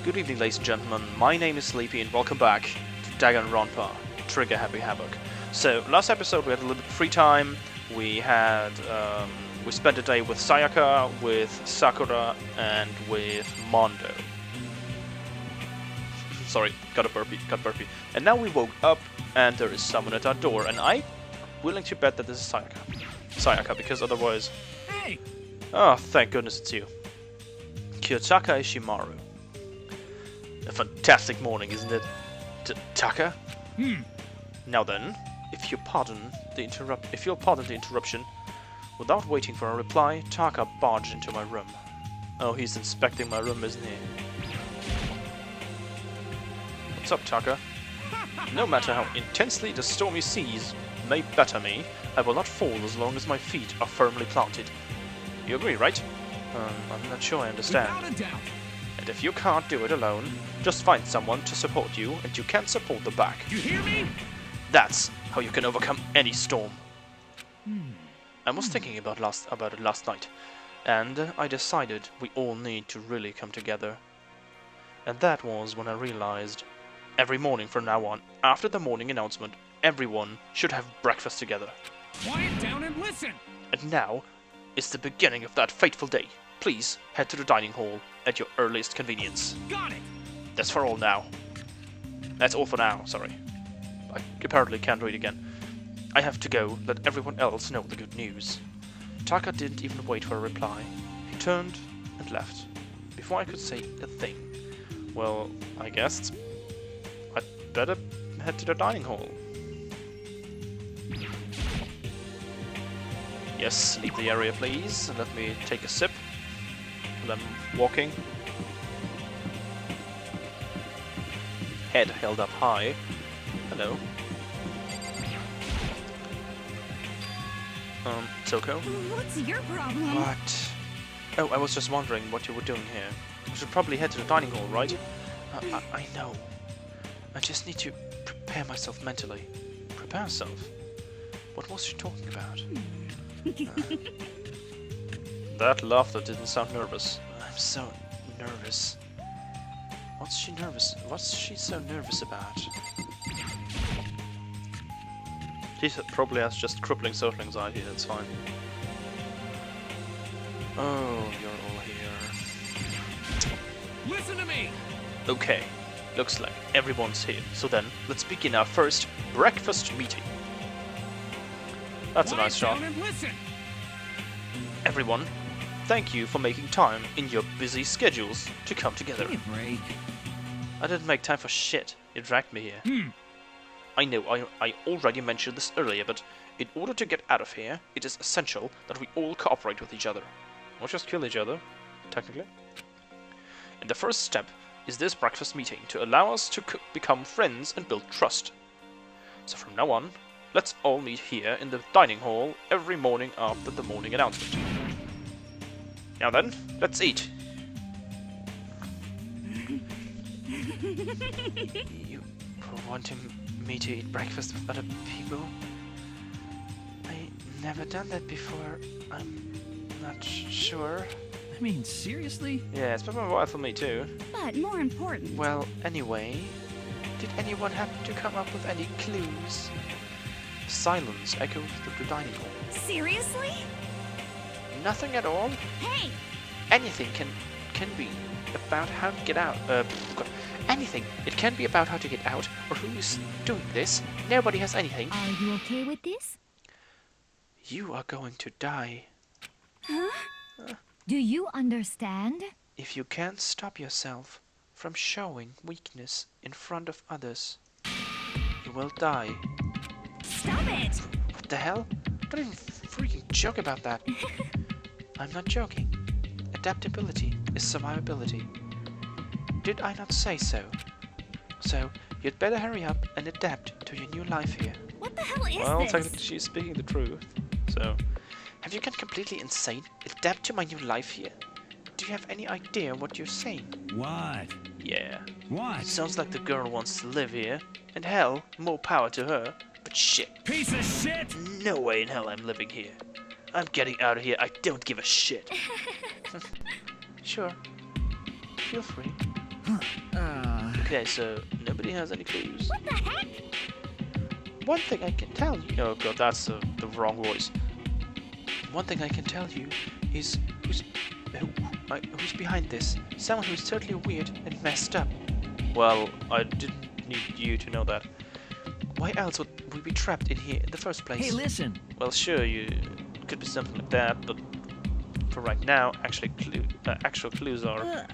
Good evening, ladies and gentlemen. My name is Sleepy, and welcome back to Daganronpa, Trigger Happy Havoc. So, last episode we had a little bit of free time. We spent a day with Sayaka, with Sakura, and with Mondo. Sorry, got burpee. And now we woke up, and there is someone at our door, and I'm willing to bet that this is Sayaka, because otherwise... Hey! Oh, thank goodness it's you. Kiyotaka Ishimaru. A fantastic morning, isn't it? Taka? Now then, if you'll pardon the interruption, without waiting for a reply, Taka barged into my room. Oh, he's inspecting my room, isn't he? What's up, Taka? No matter how intensely the stormy seas may batter me, I will not fall as long as my feet are firmly planted. You agree, right? I'm not sure I understand. Without a doubt. And if you can't do it alone, just find someone to support you, and you can't support the back. You hear me? That's how you can overcome any storm. I was thinking about it last night, and I decided we all need to really come together. And that was when I realized, every morning from now on, after the morning announcement, everyone should have breakfast together. Quiet down and listen! And now is the beginning of that fateful day. Please head to the dining hall at your earliest convenience. Got it! That's for all now. That's all for now, sorry. I apparently can't read again. I have to go let everyone else know the good news. Taka didn't even wait for a reply. He turned and left, before I could say a thing. Well, I guess I'd better head to the dining hall. Yes, leave the area please, and let me take a sip. While I'm walking. Head held up high. Hello. Toko? What's your problem? What? Oh, I was just wondering what you were doing here. We should probably head to the dining hall, right? I know. I just need to prepare myself mentally. Prepare myself? What was she talking about? That laughter didn't sound nervous. I'm so nervous. What's she so nervous about? She probably has just crippling social anxiety, that's fine. Oh, you're all here. Listen to me! Okay, looks like everyone's here. So then, let's begin our first breakfast meeting. That's a nice shot. Quiet down and listen! Everyone, thank you for making time in your busy schedules to come together. Give me a break. I didn't make time for shit. You dragged me here. I know I already mentioned this earlier, but in order to get out of here, it is essential that we all cooperate with each other. Not just kill each other, technically. And the first step is this breakfast meeting to allow us to become friends and build trust. So from now on, let's all meet here in the dining hall every morning after the morning announcement. Now then, let's eat. You were wanting me to eat breakfast with other people? I never done that before. I'm not sure. I mean, seriously? Yeah, it's been a while for me too. But more important. Well, anyway, did anyone happen to come up with any clues? Silence echoed through the dining hall. Seriously? Nothing at all? Hey! Anything can be about how to get out. Anything. It can be about how to get out, or who is doing this. Nobody has anything. Are you okay with this? You are going to die. Huh? Do you understand? If you can't stop yourself from showing weakness in front of others, you will die. Stop it! What the hell? Don't even freaking joke about that. I'm not joking. Adaptability is survivability. Did I not say so? So, you'd better hurry up and adapt to your new life here. What the hell is Well, this? technically she's speaking the truth. So, have you gone completely insane? Adapt to my new life here? Do you have any idea what you're saying? What? Yeah. What? It sounds like the girl wants to live here. And hell, more power to her. But shit. Piece of shit! No way in hell I'm living here. I'm getting out of here. I don't give a shit. Sure. Feel free. Huh. Okay, so nobody has any clues. What the heck? One thing I can tell you... Oh god, that's the wrong voice. One thing I can tell you is who's behind this. Someone who's totally weird and messed up. Well, I didn't need you to know that. Why else would we be trapped in here in the first place? Hey, listen. Well, sure, it could be something like that, but for right now, actual clues are...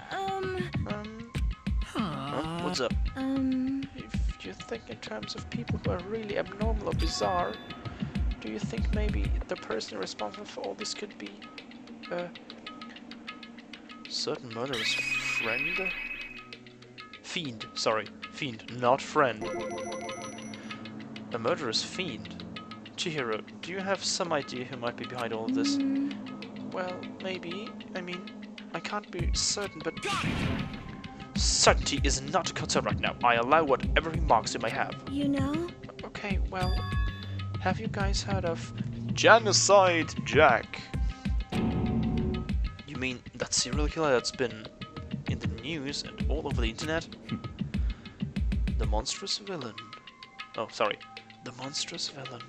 What's up? If you think in terms of people who are really abnormal or bizarre, do you think maybe the person responsible for all this could be a certain murderous friend? Fiend, sorry. Fiend, not friend. A murderous fiend. Chihiro, do you have some idea who might be behind all of this? Well, maybe. I mean, I can't be certain, but... Certainty is not a concern right now. I allow whatever remarks you may have. You know? Okay, well... Have you guys heard of... Genocide Jack? You mean that serial killer that's been in the news and all over the internet? The monstrous villain. Oh, sorry. The monstrous villain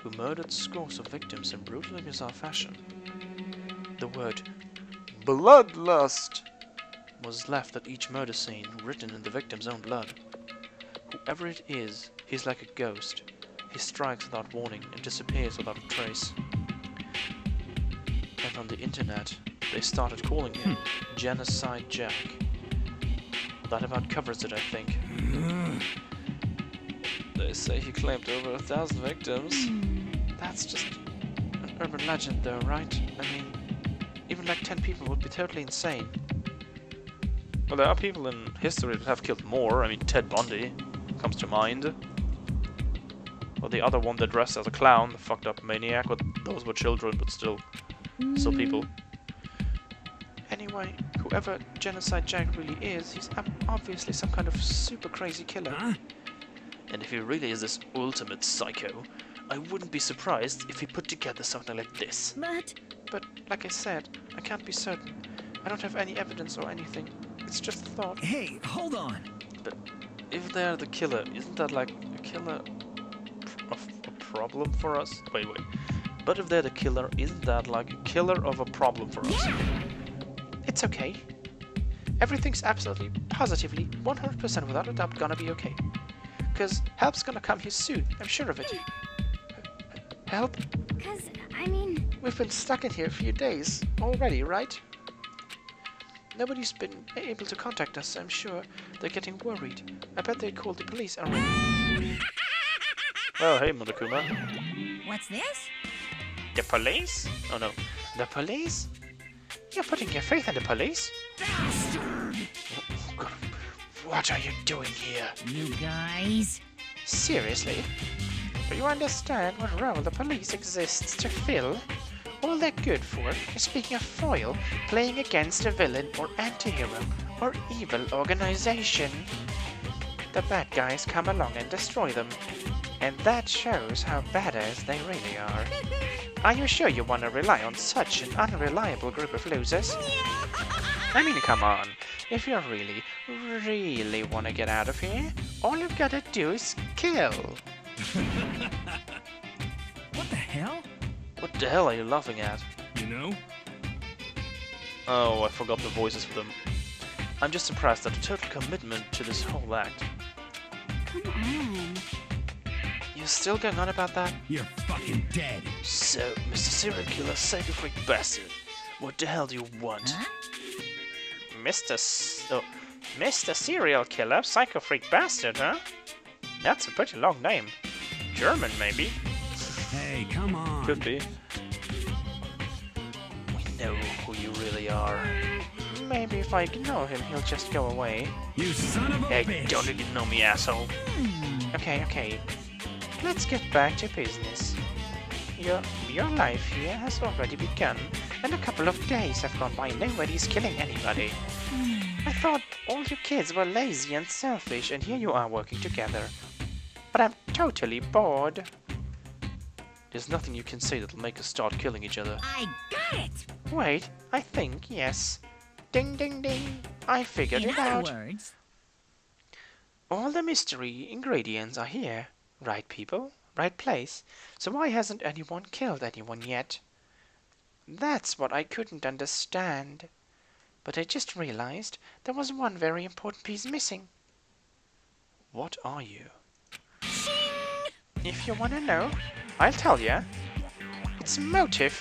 who murdered scores of victims in brutally bizarre fashion. The word bloodlust was left at each murder scene, written in the victim's own blood. Whoever it is, he's like a ghost. He strikes without warning and disappears without a trace. And on the internet, they started calling him Genocide Jack. That about covers it, I think. They say he claimed over 1,000 victims. That's just an urban legend though, right? I mean, even like 10 people would be totally insane. Well, there are people in history that have killed more. I mean, Ted Bundy comes to mind. Or the other one that dressed as a clown, the fucked up maniac. Well, those were children, but still people. Anyway, whoever Genocide Jack really is, he's obviously some kind of super crazy killer. Huh? And if he really is this ultimate psycho, I wouldn't be surprised if he put together something like this. But, like I said, I can't be certain. I don't have any evidence or anything. It's just a thought. Hey, hold on. But if they're the killer, isn't that like a killer of a problem for us? Wait. But if they're the killer, isn't that like a killer of a problem for us? It's okay. Everything's absolutely, positively, 100% without a doubt gonna be okay. Because help's gonna come here soon, I'm sure of it. Help? Because, I mean... We've been stuck in here a few days already, right? Nobody's been able to contact us, I'm sure. They're getting worried. I bet they called the police already. Oh, hey, Monokuma. What's this? The police? Oh no. The police? You're putting your faith in the police? Bastard! God, what are you doing here? You guys? Seriously? Do you understand what role the police exists to fill? All they're good for is being a foil, playing against a villain or anti-hero or evil organization. The bad guys come along and destroy them, and that shows how badass they really are. Are you sure you want to rely on such an unreliable group of losers? I mean, come on. If you really want to get out of here, all you've got to do is kill. What the hell? What the hell are you laughing at? You know? Oh, I forgot the voices for them. I'm just impressed at the total commitment to this whole act. Come on. You're still going on about that? You're fucking dead. So, Mr. Serial Killer, Psycho Freak Bastard, what the hell do you want? Huh? Mr. Serial Killer, Psycho Freak Bastard, huh? That's a pretty long name. German, maybe? Hey, come on. Could be. We know who you really are. Maybe if I ignore him, he'll just go away. You son of a Hey, bitch. don't ignore me, asshole. Okay. Let's get back to business. Your life here has already begun, and a couple of days have gone by and nobody's killing anybody. I thought all you kids were lazy and selfish, and here you are working together. But I'm totally bored. There's nothing you can say that'll make us start killing each other. I got it! Wait, I think, yes. Ding ding ding. I figured In it other out. words, All the mystery ingredients are here. Right people, right place. So why hasn't anyone killed anyone yet? That's what I couldn't understand. But I just realized there was one very important piece missing. What are you? If you want to know, I'll tell ya. It's motive.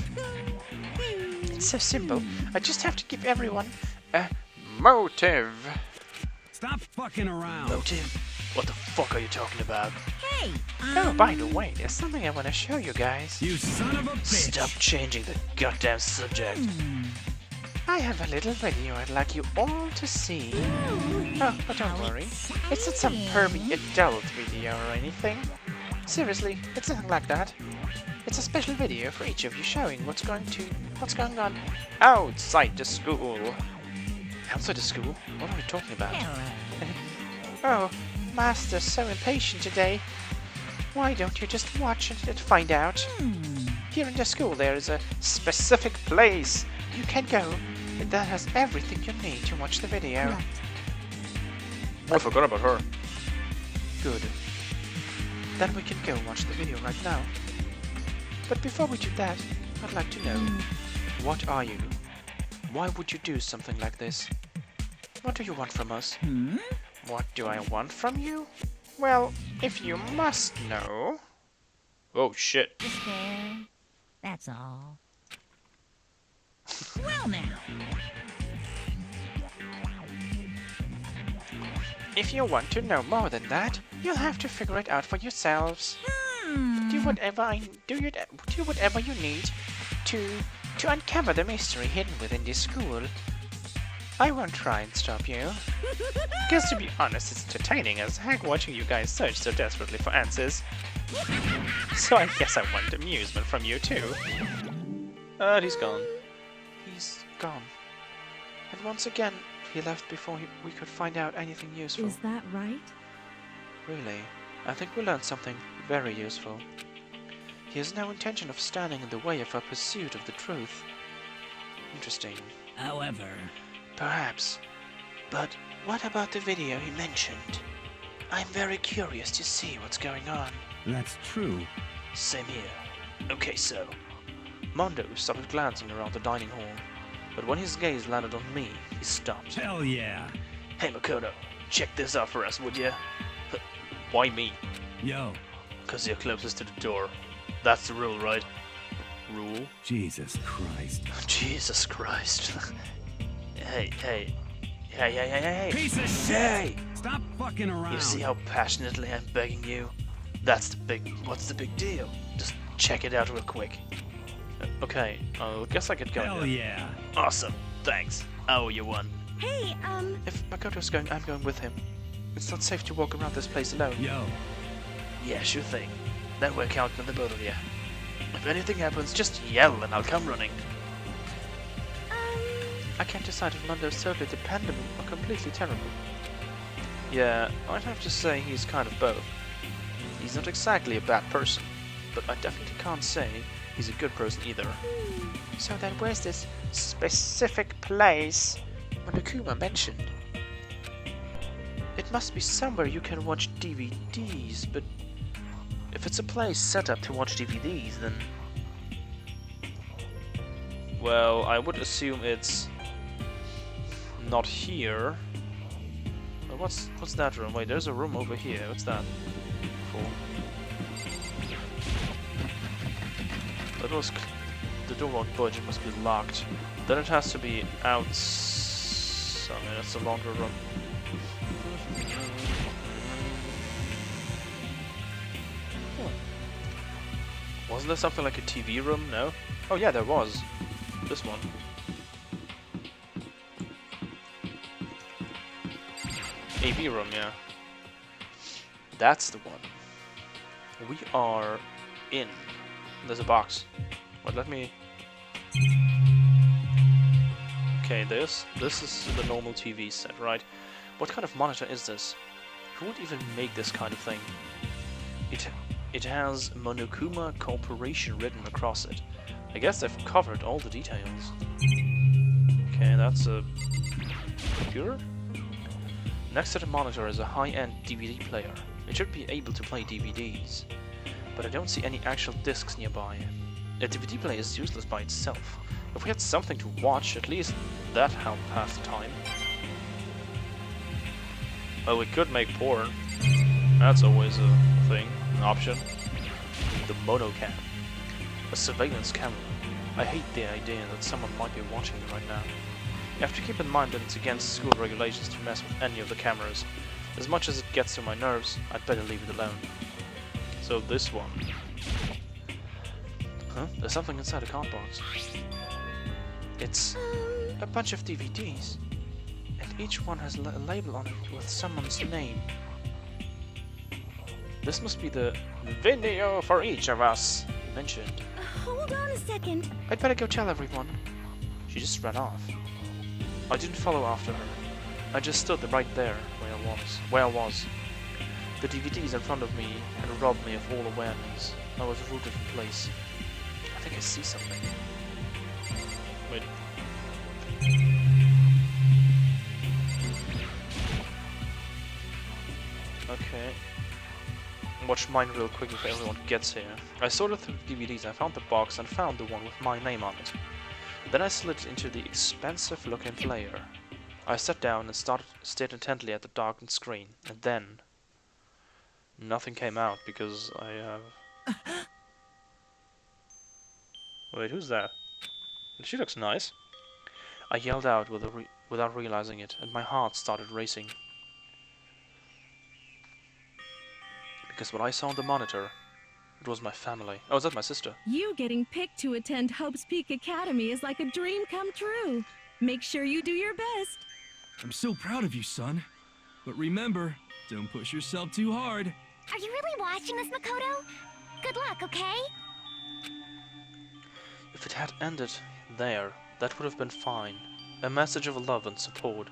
It's so simple. I just have to give everyone a motive. Stop fucking around. Motive? What the fuck are you talking about? Hey, Oh, by the way, there's something I want to show you guys. You son of a bitch. Stop changing the goddamn subject. I have a little video I'd like you all to see. Oh, but don't worry. It's not some pervy adult video or anything. Seriously, it's nothing like that. It's a special video for each of you showing what's going on outside the school. Outside the school? What are we talking about? Oh, Master's so impatient today. Why don't you just watch and find out? Here in the school there is a specific place you can go that has everything you need to watch the video. Right. I forgot about her. Good. Then we can go watch the video right now. But before we do that, I'd like to know, what are you? Why would you do something like this? What do you want from us? What do I want from you? Well, if you must know... Oh shit. Just there. That's all. Well now. If you want to know more than that, you'll have to figure it out for yourselves. Do whatever you need to uncover the mystery hidden within this school. I won't try and stop you. Because to be honest, it's entertaining as heck watching you guys search so desperately for answers. So I guess I want amusement from you too. He's gone. He's gone. And once again, he left before we could find out anything useful. Is that right? Really, I think we learned something very useful. He has no intention of standing in the way of our pursuit of the truth. Interesting. However, Perhaps. But what about the video he mentioned? I'm very curious to see what's going on. that's true. Same here. Okay, so... Mondo started glancing around the dining hall, but when his gaze landed on me, he stopped. Hell yeah. Hey Makoto, check this out for us, would ya? Why me? Yo, Because you're closest to the door. That's the rule, right? Rule? Jesus Christ. Jesus Christ. Hey. Hey. Piece of shit! Hey! Stop fucking around. You see how passionately I'm begging you? What's the big deal? Just check it out real quick. Okay, I guess I could go Hell now. yeah. Awesome, thanks. I owe you one. Hey, If Makoto's going, I'm going with him. It's not safe to walk around this place alone. Yo, Yeah, sure thing. Then we're counting on the both of you. If anything happens, just yell and I'll come running. I can't decide if Mondo's totally dependable or completely terrible. Yeah, I'd have to say he's kind of both. He's not exactly a bad person, but I definitely can't say he's a good person either. So then where's this specific place Monokuma mentioned? It must be somewhere you can watch DVDs, but if it's a place set up to watch DVDs, then... Well, I would assume it's not here. But what's that room? Wait, there's a room over here. What's that? Cool. That was the door won't budge. It must be locked. Then it has to be outside. That's a longer room. Wasn't there something like a TV room? No? Oh yeah, there was. This one. AV room, yeah. That's the one. We are in. There's a box. What? Let me... Okay, this is the normal TV set, right? What kind of monitor is this? Who would even make this kind of thing? It has Monokuma Corporation written across it. I guess they've covered all the details. Okay, that's a computer? Next to the monitor is a high-end DVD player. It should be able to play DVDs, but I don't see any actual discs nearby. A DVD player is useless by itself. If we had something to watch, at least that helped pass the time. Well, we could make porn. That's always a thing, an option. The monocam. A surveillance camera. I hate the idea that someone might be watching me right now. You have to keep in mind that it's against school regulations to mess with any of the cameras. As much as it gets to my nerves, I'd better leave it alone. So this one. Huh? There's something inside a card box. It's a bunch of DVDs. And each one has a label on it with someone's name. This must be the video for each of us mentioned. Hold on a second. I'd better go tell everyone. She just ran off. I didn't follow after her. I just stood right there where I was. The DVDs in front of me had robbed me of all awareness. I was rooted in place. I think I see something. Wait. Okay. Watch mine real quick if everyone gets here. I sorted through the DVDs, I found the box and found the one with my name on it. Then I slid into the expensive looking player. I sat down and stared intently at the darkened screen, and then nothing came out because I have... Wait, who's that? She looks nice. I yelled out without realizing it, and my heart started racing. Because what I saw on the monitor, it was my family. Oh, is that my sister? You getting picked to attend Hope's Peak Academy is like a dream come true. Make sure you do your best. I'm so proud of you, son. But remember, don't push yourself too hard. Are you really watching this, Makoto? Good luck, okay? If it had ended there, that would have been fine. A message of love and support.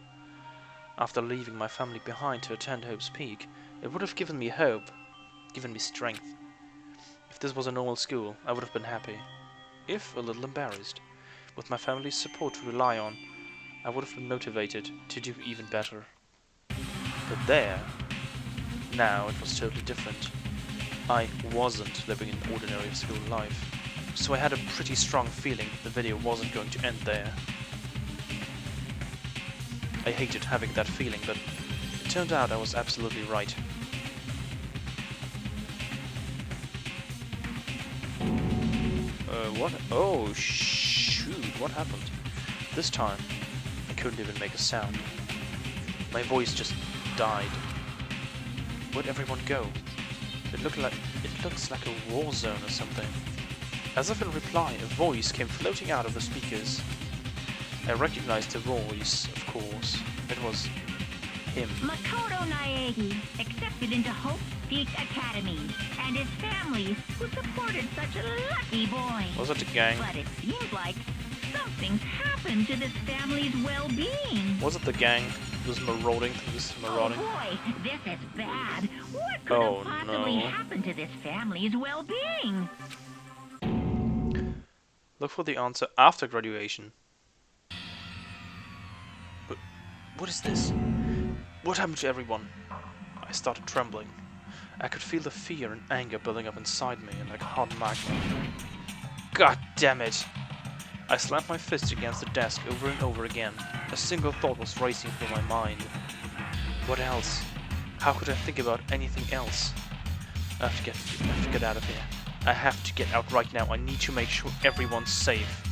After leaving my family behind to attend Hope's Peak, it would have given me hope, given me strength. If this was a normal school, I would have been happy, if a little embarrassed. With my family's support to rely on, I would have been motivated to do even better. But there, now it was totally different. I wasn't living an ordinary school life, so I had a pretty strong feeling that the video wasn't going to end there. I hated having that feeling, but it turned out I was absolutely right. What? Oh, shoot, what happened? This time, I couldn't even make a sound. My voice just died. Where'd everyone go? It looks like a war zone or something. As if in reply, a voice came floating out of the speakers. I recognized the voice, of course. It was him. Makoto Naegi accepted into Hope's Peak Academy, and his family, who supported such a lucky boy. Was it the gang? But it seems like something's happened to this family's well-being. Was it the gang who was marauding through this marauding? Oh boy, this is bad. What could Oh, have possibly no. happened to this family's well-being? Look for the answer after graduation. But what is this? What happened to everyone? I started trembling. I could feel the fear and anger building up inside me like hot magma. God damn it! I slammed my fist against the desk over and over again. A single thought was racing through my mind. What else? How could I think about anything else? I have to get out of here. I have to get out right now. I need to make sure everyone's safe.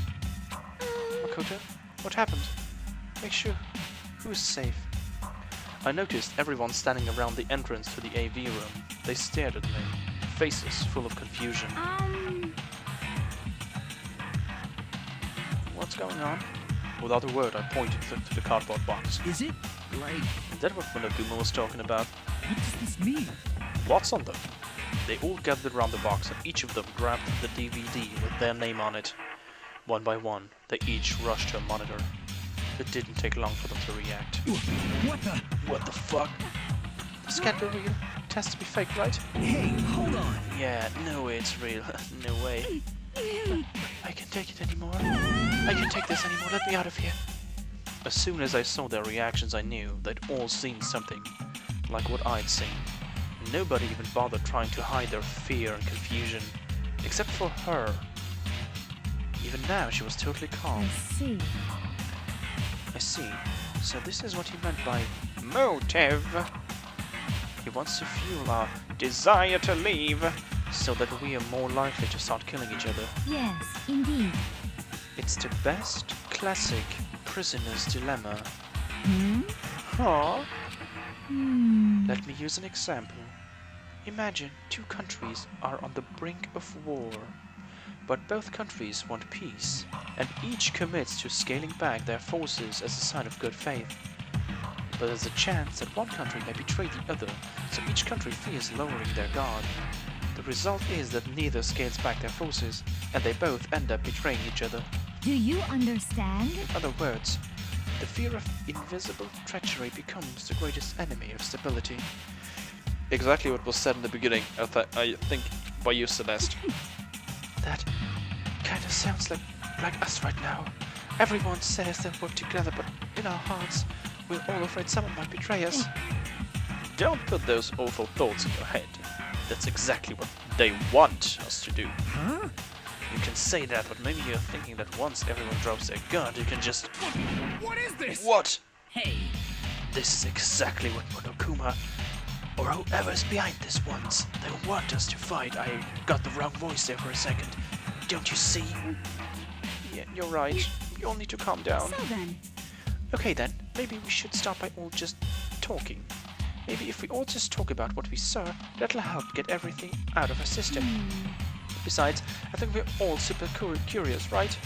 Makoto, what happened? Make sure. Who's safe? I noticed everyone standing around the entrance to the AV room. They stared at me, faces full of confusion. What's going on? Without a word, I pointed to the cardboard box. Is it like... Is that what Monokuma was talking about? What does this mean? What's on them? They all gathered around the box and each of them grabbed the DVD with their name on it. One by one, they each rushed to a monitor. It didn't take long for them to react. What the... What the fuck? This can't be real. It has to be fake, right? Hey, hold on. Yeah, no way it's real. No way. I can't take it anymore. I can't take this anymore. Let me out of here. As soon as I saw their reactions, I knew they'd all seen something like what I'd seen. Nobody even bothered trying to hide their fear and confusion, except for her. Even now, she was totally calm. I see. So this is what he meant by motive. He wants to fuel our desire to leave, so that we are more likely to start killing each other. Yes, indeed. It's the best classic prisoner's dilemma. Hmm? Huh? Hmm. Let me use an example. Imagine two countries are on the brink of war, but both countries want peace, and each commits to scaling back their forces as a sign of good faith. But there's a chance that one country may betray the other, so each country fears lowering their guard. The result is that neither scales back their forces, and they both end up betraying each other. Do you understand? In other words, the fear of invisible treachery becomes the greatest enemy of stability. Exactly what was said in the beginning, I think, by you, Celeste. That kind of sounds like us right now. Everyone says they work together, but in our hearts, we're all afraid someone might betray us. Don't put those awful thoughts in your head. That's exactly what they want us to do. Huh? You can say that, but maybe you're thinking that once everyone drops their gun, you can just... What is this? What? Hey. This is exactly what Monokuma, or whoever's behind this wants. They want us to fight. I got the wrong voice there for a second. Don't you see? Yeah, you're right. You all need to calm down. So then. Okay then, maybe we should start by all just talking. Maybe if we all just talk about what we saw, that'll help get everything out of our system. Besides, I think we're all super curious, right?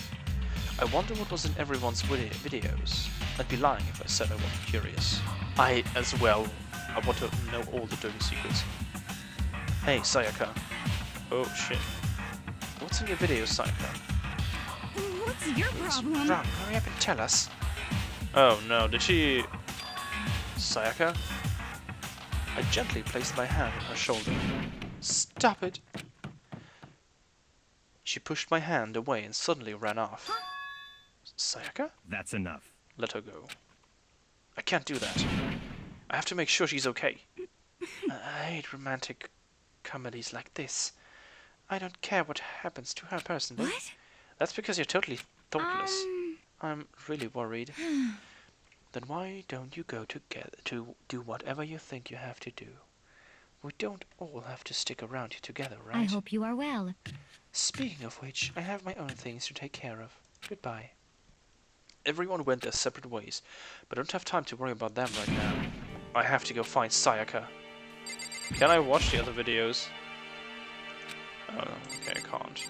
I wonder what was in everyone's videos. I'd be lying if I said I wasn't curious. I, as well, I want to know all the dirty secrets. Hey, Sayaka. Oh shit. What's in your videos, Sayaka? What's your problem? Run, hurry up and tell us. Oh no, did she... Sayaka? I gently placed my hand on her shoulder. Stop it! She pushed my hand away and suddenly ran off. Sayaka? That's enough. Let her go. I can't do that. I have to make sure she's okay. I hate romantic comedies like this. I don't care what happens to her personally. What? That's because you're totally thoughtless. I'm really worried. Then why don't you go together to do whatever you think you have to do? We don't all have to stick around here together, right? I hope you are well. Speaking of which, I have my own things to take care of. Goodbye. Everyone went their separate ways, but I don't have time to worry about them right now. I have to go find Sayaka. Can I watch the other videos? Oh, okay, I can't.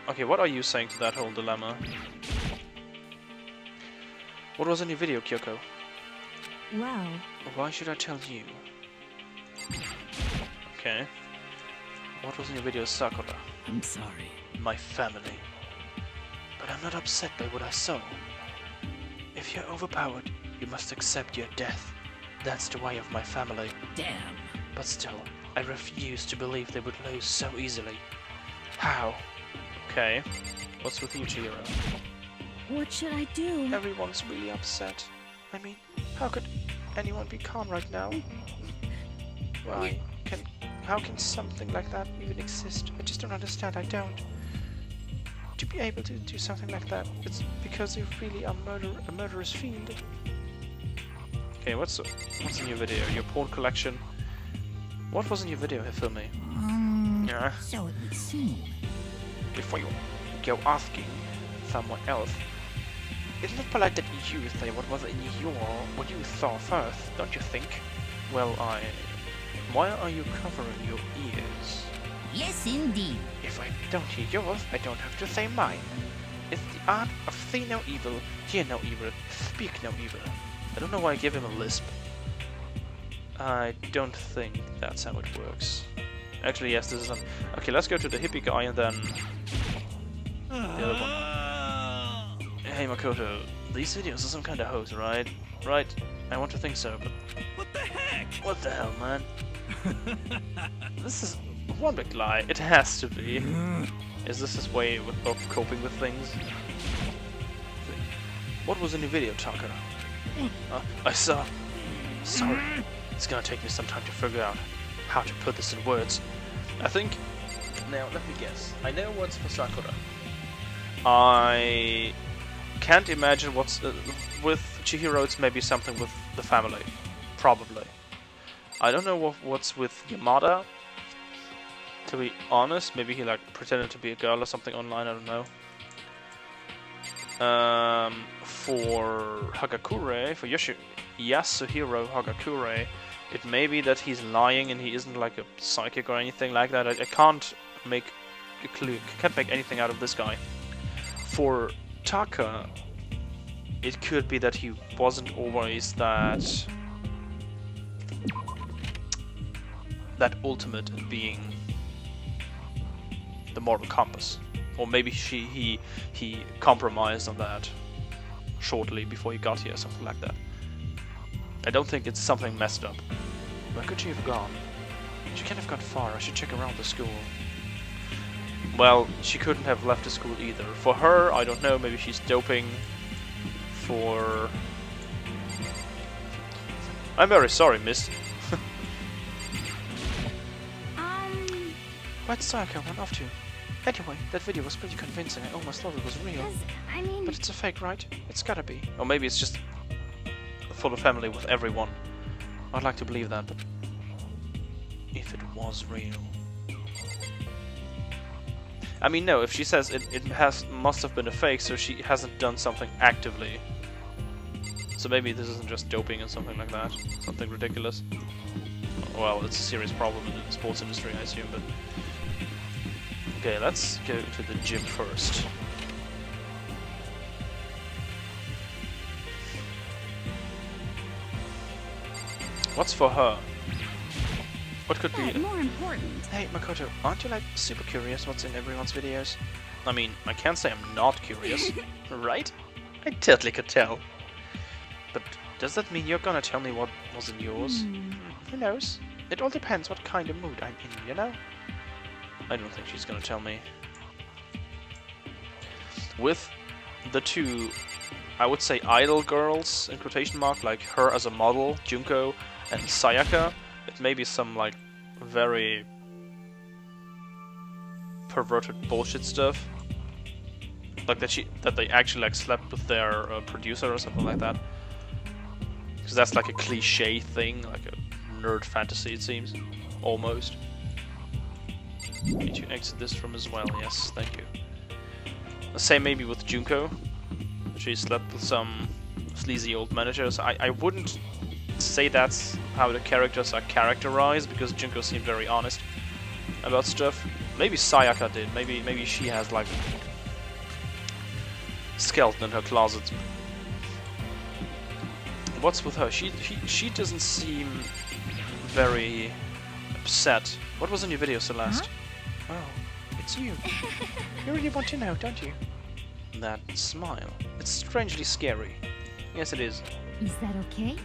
Okay, what are you saying to that whole dilemma? What was in your video, Kyoko? Well, Why should I tell you? Okay. What was in your video, Sakura? I'm sorry. My family. But I'm not upset by what I saw. If you're overpowered, you must accept your death. That's the way of my family. Damn. But still, I refuse to believe they would lose so easily. How? Okay. What's with you, Chihiro? what should I do? Everyone's really upset. I mean, how could anyone be calm right now? Why? How can something like that even exist? I just don't understand, I don't. To be able to do something like that, it's because you really are a murderous fiend. Okay, what's in your video? Your porn collection? What was in your video, Hifumi? Yeah. So it would seem. Before you go asking someone else, isn't it polite that you say what was in what you saw first, don't you think? Well, why are you covering your ears? Yes, indeed. If I don't hear yours, I don't have to say mine. It's the art of see no evil, hear no evil, speak no evil. I don't know why I give him a lisp. I don't think that's how it works. Actually, yes, this is okay, let's go to the hippie guy and then the other one. Hey Makoto, these videos are some kind of hose, right? Right, I want to think so, but... What the heck? What the hell, man? This is one big lie. It has to be. Is this his way of coping with things? What was in the video, Tucker? I saw. Sorry. It's gonna take me some time to figure out how to put this in words. I think... Now, let me guess. I know what's for Sakura. I can't imagine what's... with Chihiro, it's maybe something with the family. Probably. I don't know what's with Yamada. To be honest, maybe he like pretended to be a girl or something online, I don't know. For Hagakure, for Yasuhiro Hagakure, it may be that he's lying and he isn't like a psychic or anything like that. I can't make a clue, can't make anything out of this guy. For Taka, it could be that he wasn't always that ultimate in being the moral compass. Or maybe he compromised on that shortly before he got here, something like that. I don't think it's something messed up. Where could she have gone? She can't have gone far. I should check around the school. Well, she couldn't have left the school either. For her, I don't know, maybe she's doping for... I'm very sorry, miss. Where'd Sayaka run off to? Anyway, that video was pretty convincing. I almost thought it was real. I mean... But it's a fake, right? It's gotta be. Or maybe it's just full of family with everyone. I'd like to believe that, but... if it was real... I mean, no, if she says it must have been a fake, so she hasn't done something actively. So maybe this isn't just doping or something like that. Something ridiculous. Well, it's a serious problem in the sports industry, I assume, but... Okay, let's go to the gym first. What's for her? What could be... more important. Hey, Makoto, aren't you like super curious what's in everyone's videos? I mean, I can't say I'm not curious, right? I totally could tell. But does that mean you're gonna tell me what was in yours? Who knows? It all depends what kind of mood I'm in, you know? I don't think she's gonna tell me. With the two, I would say idol girls, in quotation mark, like her as a model, Junko, and Sayaka, it may be some like very perverted bullshit stuff. Like that they actually like slept with their producer or something like that. Because that's like a cliche thing, like a nerd fantasy it seems. Almost. Need to exit this room as well, yes, thank you. The same maybe with Junko. She slept with some sleazy old managers. I wouldn't say that's how the characters are characterized, because Junko seemed very honest about stuff. Maybe Sayaka did, maybe she has like a skeleton in her closet. What's with her? She doesn't seem very upset. What was in your video, Celeste? Huh? Oh, it's you. You really want to know, don't you? That smile. It's strangely scary. Yes, it is. Is that okay?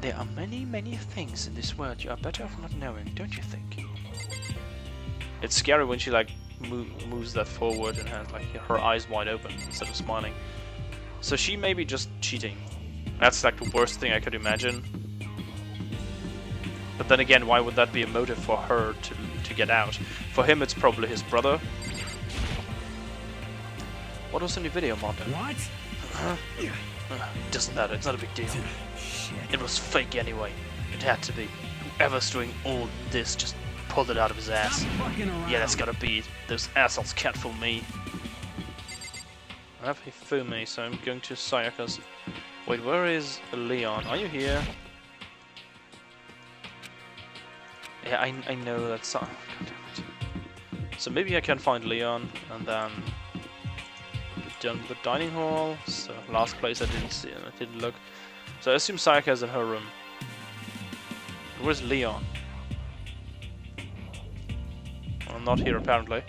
There are many, many things in this world you are better off not knowing, don't you think? It's scary when she like moves that forward and has like her eyes wide open instead of smiling. So she may be just cheating. That's like the worst thing I could imagine. But then again, why would that be a motive for her to get out? For him, it's probably his brother. What was in the video, Mondo? What? Doesn't matter, it's not a big deal. Shit. It was fake anyway. It had to be. Whoever's doing all this just pulled it out of his ass. Stop fucking around. Yeah, that's gotta be it. Those assholes can't fool me. I have fool me, so I'm going to Sayaka's. Wait, where is Leon? Are you here? Yeah, I know that song. God damn it. So maybe I can find Leon and then be done with the dining hall. So last place I didn't see, I didn't look. So I assume Sayaka is in her room. Where's Leon? Well, not here apparently.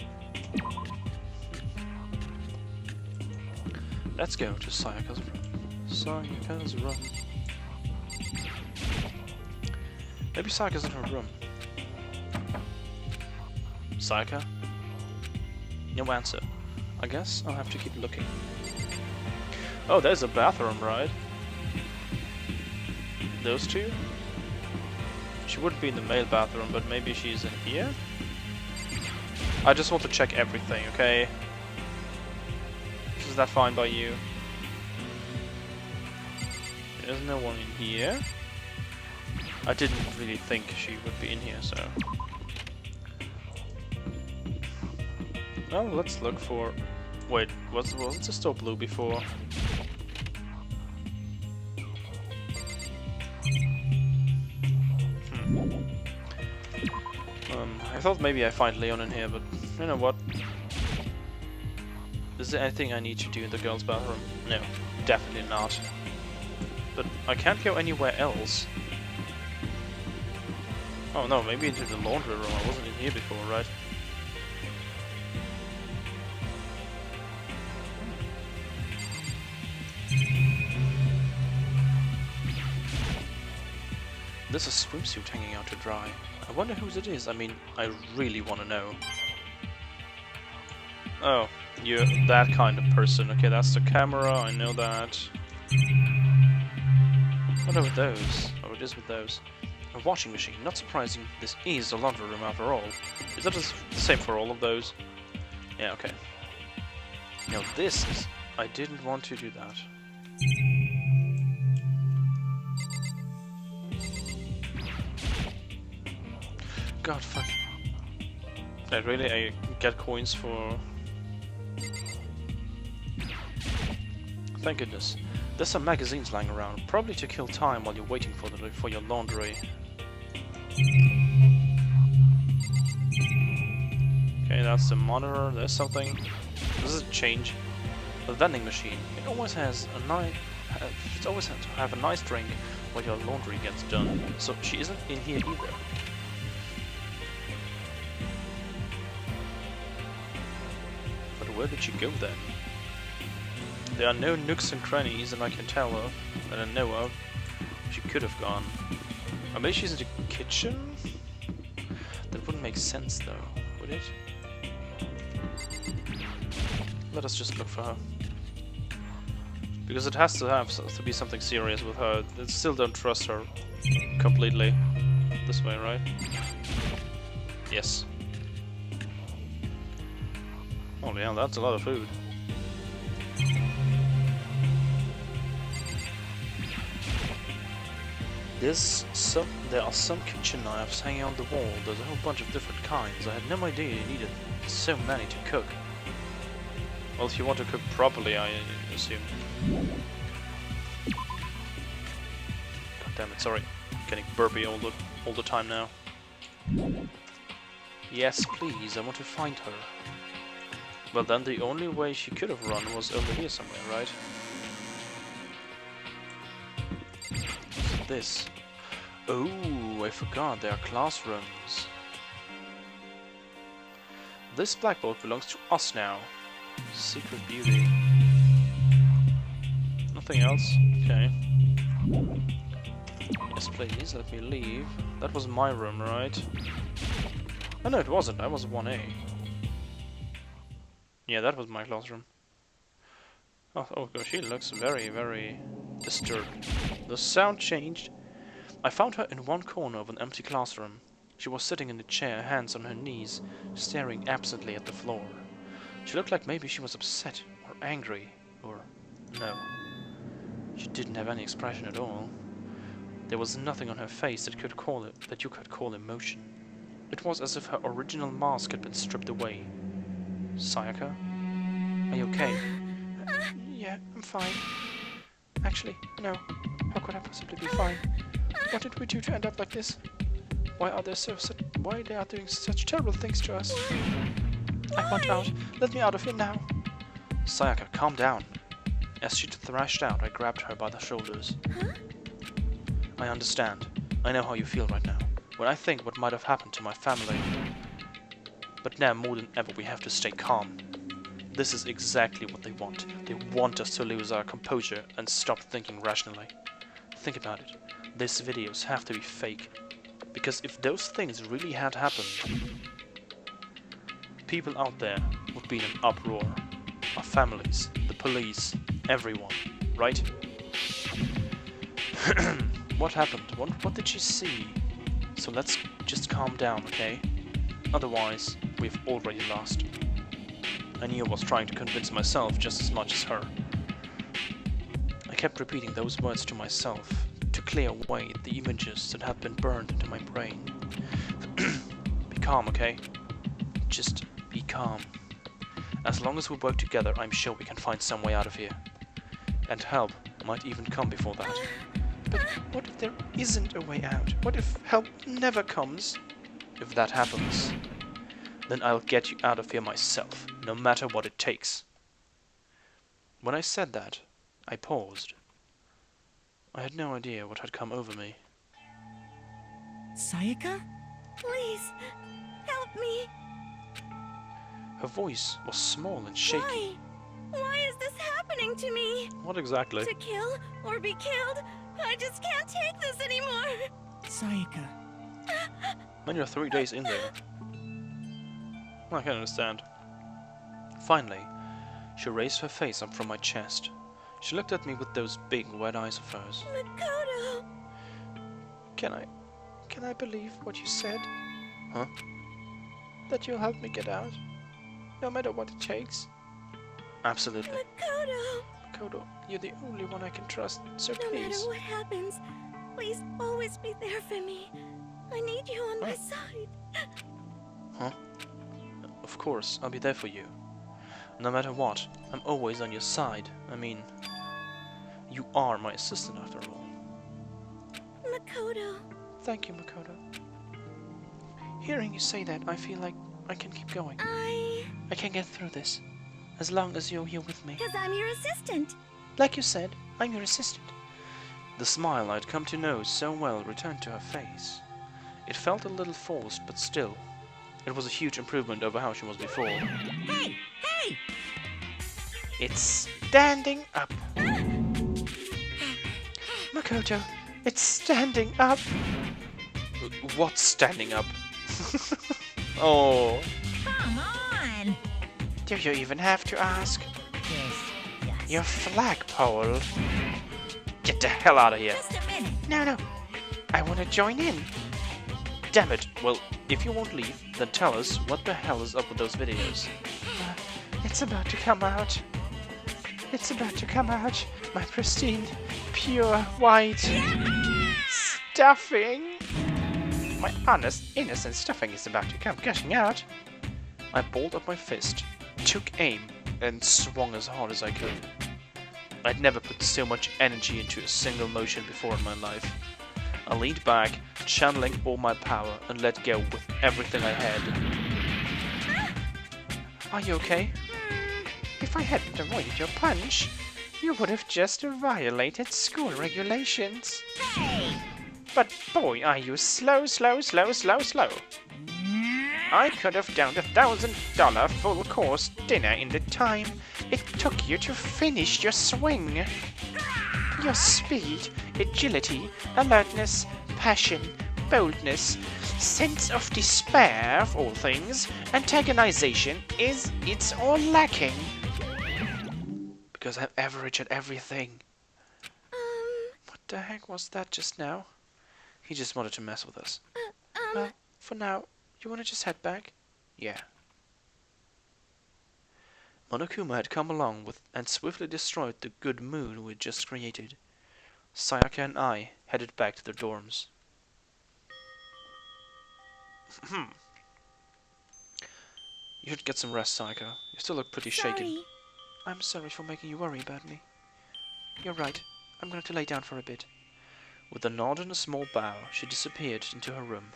Let's go to Sayaka's room. Sayaka's room. Maybe Sayaka's in her room. Sayaka? No answer. I guess I'll have to keep looking. Oh, there's a bathroom, right? Those two? She wouldn't be in the male bathroom, but maybe she's in here? I just want to check everything, okay? Is that fine by you? There's no one in here. I didn't really think she would be in here, so... Well, let's look for... Wait, wasn't the store blue before? I thought maybe I find Leon in here, but you know what? Is there anything I need to do in the girls' bathroom? No, definitely not. But I can't go anywhere else. Oh no, maybe into the laundry room. I wasn't in here before, right? There's a swimsuit hanging out to dry. I wonder whose it is. I mean, I really want to know. Oh, you're that kind of person. Okay, that's the camera, I know that. What are with those? Oh, it is with those. A washing machine. Not surprising, this is a laundry room after all. Is that the same for all of those? Yeah, okay. Now this is... I didn't want to do that. God, fuck. I get coins for... Thank goodness. There's some magazines lying around, probably to kill time while you're waiting for your laundry. Okay, that's the monitor. There's something. Does it change? The vending machine. It always has a nice. It always has to have a nice drink while your laundry gets done. So she isn't in here either. But where did she go then? There are no nooks and crannies that I can tell of, that I know of. She could have gone. Or maybe she's in the kitchen? That wouldn't make sense though, would it? Let us just look for her. Because it has to be something serious with her. I still don't trust her completely. This way, right? Yes. Oh yeah, that's a lot of food. There are some kitchen knives hanging on the wall. There's a whole bunch of different kinds. I had no idea you needed so many to cook. Well, if you want to cook properly, I assume. God damn it! Sorry, getting burpy all the time now. Yes, please. I want to find her. Well, then the only way she could have run was over here somewhere, right? What's this? Oh, I forgot, there are classrooms. This blackboard belongs to us now. Secret beauty. Nothing else? Okay. Yes, please, let me leave. That was my room, right? Oh no, it wasn't. I was 1A. Yeah, that was my classroom. Oh gosh, she looks very, very disturbed. The sound changed. I found her in one corner of an empty classroom. She was sitting in a chair, hands on her knees, staring absently at the floor. She looked like maybe she was upset, or angry, or... no. She didn't have any expression at all. There was nothing on her face that you could call emotion. It was as if her original mask had been stripped away. Sayaka? Are you okay? Yeah, I'm fine. Actually, no. How could I possibly be fine? What did we do to end up like this? Why are they doing such terrible things to us? I want out. Let me out of here now. Sayaka, calm down. As she thrashed out, I grabbed her by the shoulders. Huh? I understand. I know how you feel right now. When I think what might have happened to my family. But now more than ever we have to stay calm. This is exactly what they want. They want us to lose our composure and stop thinking rationally. Think about it. These videos have to be fake. Because if those things really had happened, people out there would be in an uproar. Our families, the police, everyone. right? What happened? What did she see? So let's just calm down, okay? Otherwise, we've already lost. I knew I was trying to convince myself just as much as her. I kept repeating those words to myself to clear away the images that had been burned into my brain. Be calm, okay? Just be calm. As long as we work together, I'm sure we can find some way out of here. And help might even come before that. But what if there isn't a way out? What if help never comes? If that happens, then I'll get you out of here myself, no matter what it takes. When I said that, I paused. I had no idea what had come over me. Sayaka? Please, help me. Her voice was small and shaky. Why? Why is this happening to me? What exactly? To kill or be killed? I just can't take this anymore. Sayaka. When you're 3 days in there. I can understand. Finally, she raised her face up from my chest. She looked at me with those big wet eyes of hers. Makoto. Can I believe what you said? Huh? That you'll help me get out? No matter what it takes? Absolutely. Makoto. Makoto, you're the only one I can trust, so No matter please. what happens, please always be there for me. I need you on my side. Huh? Of course, I'll be there for you. No matter what, I'm always on your side. I mean, you are my assistant after all. Makoto. Thank you, Makoto. Hearing you say that, I feel like I can keep going. I can get through this, as long as you're here with me. Because I'm your assistant. Like you said, I'm your assistant. The smile I'd come to know so well returned to her face. It felt a little forced, but still, it was a huge improvement over how she was before. Hey! Hey! It's standing up. Makoto, it's standing up. What's standing up? Oh. Come on! Do you even have to ask? Yes. Your flagpole. Get the hell out of here. Just a minute. No. I want to join in. Damn it. Well, if you won't leave, then tell us what the hell is up with those videos. It's about to come out. It's about to come out. My pristine, pure, white stuffing. My honest, innocent stuffing is about to come gushing out. I balled up my fist, took aim, and swung as hard as I could. I'd never put so much energy into a single motion before in my life. I leaned back, channeling all my power, and let go with everything I had. Are you okay? If I hadn't avoided your punch, you would have just violated school regulations. Hey! But boy, are you slow. I could have downed $1,000 full course dinner in the time it took you to finish your swing. Your speed, agility, alertness, passion, boldness, sense of despair of all things, antagonization it's all lacking. Because I'm average at everything. What the heck was that just now? He just wanted to mess with us. Well, for now, you want to just head back? Yeah. Monokuma had come along and swiftly destroyed the good mood we'd just created. Sayaka and I headed back to their dorms. You should get some rest, Sayaka. You still look pretty shaken. I'm sorry for making you worry about me. You're right. I'm going to lay down for a bit. With a nod and a small bow, she disappeared into her room.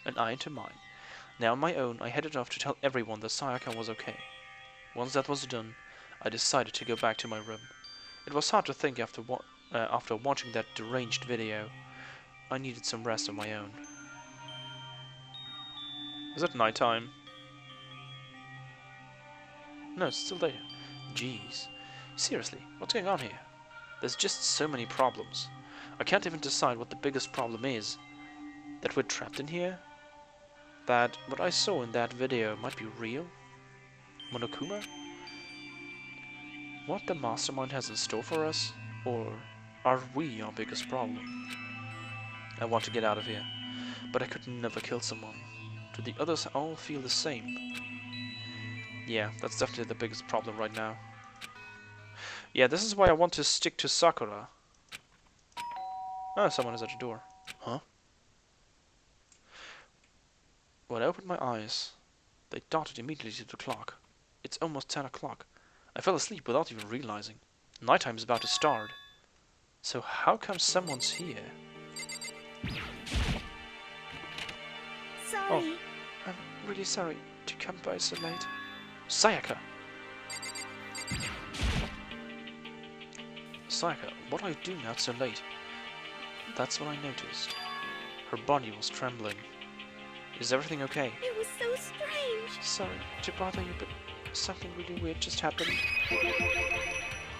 And I into mine. Now on my own, I headed off to tell everyone that Sayaka was okay. Once that was done, I decided to go back to my room. It was hard to think after watching that deranged video. I needed some rest of my own. Is it night time? No, it's still there. Jeez. Seriously, what's going on here? There's just so many problems. I can't even decide what the biggest problem is. That we're trapped in here? That what I saw in that video might be real? Monokuma? what the mastermind has in store for us? Or are we our biggest problem? I want to get out of here, but I could never kill someone. Do the others all feel the same? Yeah, that's definitely the biggest problem right now. Yeah, this is why I want to stick to Sakura. Oh, someone is at the door. Huh? When I opened my eyes, they darted immediately to the clock. It's almost 10 o'clock. I fell asleep without even realizing. Nighttime is about to start. So how come someone's here? Sorry. Oh, I'm really sorry to come by so late. Sayaka! Sayaka, what are you doing out so late? That's what I noticed. Her body was trembling. Is everything okay? It was so strange. Sorry to bother you, but something really weird just happened.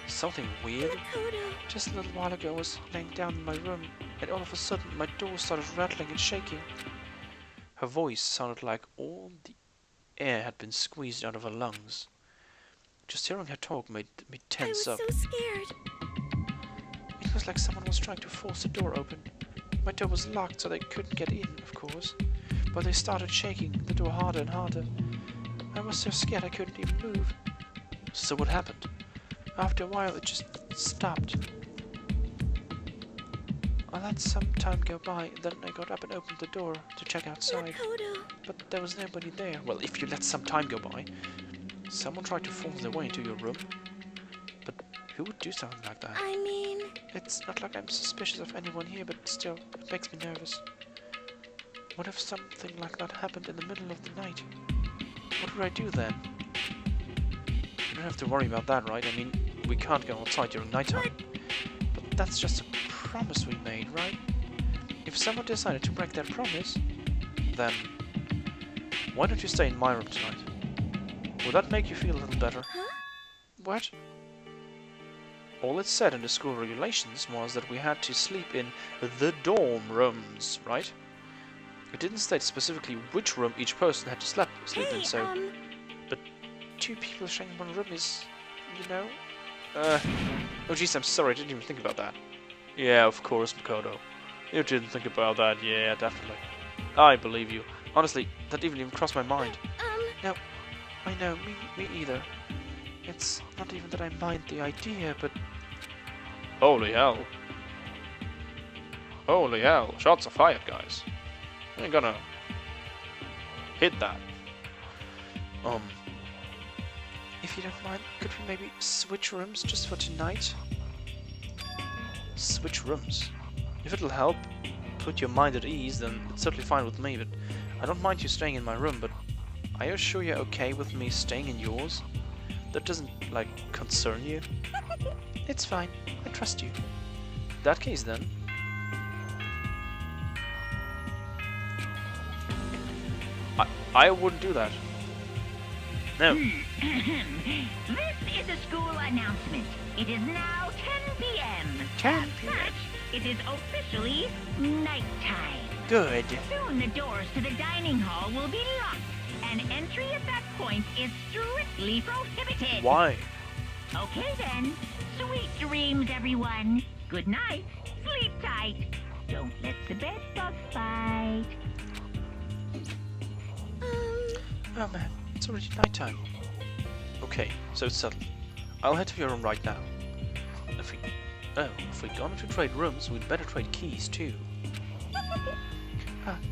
Something weird? Makoto. Just a little while ago I was laying down in my room, and all of a sudden my door started rattling and shaking. Her voice sounded like all the air had been squeezed out of her lungs. Just hearing her talk made me I tense was up. so scared. It was like someone was trying to force the door open. My door was locked, so they couldn't get in, of course. But they started shaking the door harder and harder. I was so scared I couldn't even move. So what happened? After a while, it just stopped. I let some time go by, then I got up and opened the door to check outside. Makoto. But there was nobody there. Well, if you let some time go by. Someone tried to force their way into your room. But who would do something like that? I mean, It's not like I'm suspicious of anyone here, but still, it makes me nervous. What if something like that happened in the middle of the night? What would I do then? You don't have to worry about that, right? I mean, we can't go outside during nighttime. But that's just a promise we made, right? If someone decided to break that promise, then why don't you stay in my room tonight? Would that make you feel a little better? huh? What? All it said in the school regulations was that we had to sleep in the dorm rooms, right? It didn't state specifically which room each person had to sleep Hey, in, so... But 2 people sharing one room is, you know... Oh jeez, I'm sorry, I didn't even think about that. Yeah, of course, Makoto. You didn't think about that, yeah, definitely. I believe you. Honestly, that didn't even cross my mind. No, I know, me either. It's not even that I mind the idea, but... Holy hell. Holy hell, shots are fired, guys. I'm gonna... hit that. If you don't mind, could we maybe switch rooms just for tonight? Switch rooms? If it'll help put your mind at ease, then it's certainly fine with me, but I don't mind you staying in my room, but are you sure you're okay with me staying in yours? That doesn't, like, concern you? It's fine. I trust you. In that case, then. I wouldn't do that. No. This is a school announcement. It is now 10 p.m. 10 As such, it is officially nighttime. Good. Soon the doors to the dining hall will be locked, and entry at that point is strictly prohibited. Why? Okay then. Sweet dreams, everyone. Good night. Sleep tight. Don't let the bed bugs bite. Oh man, it's already nighttime. Okay, so it's settled. I'll head to your room right now. If we're going to trade rooms, we'd better trade keys too.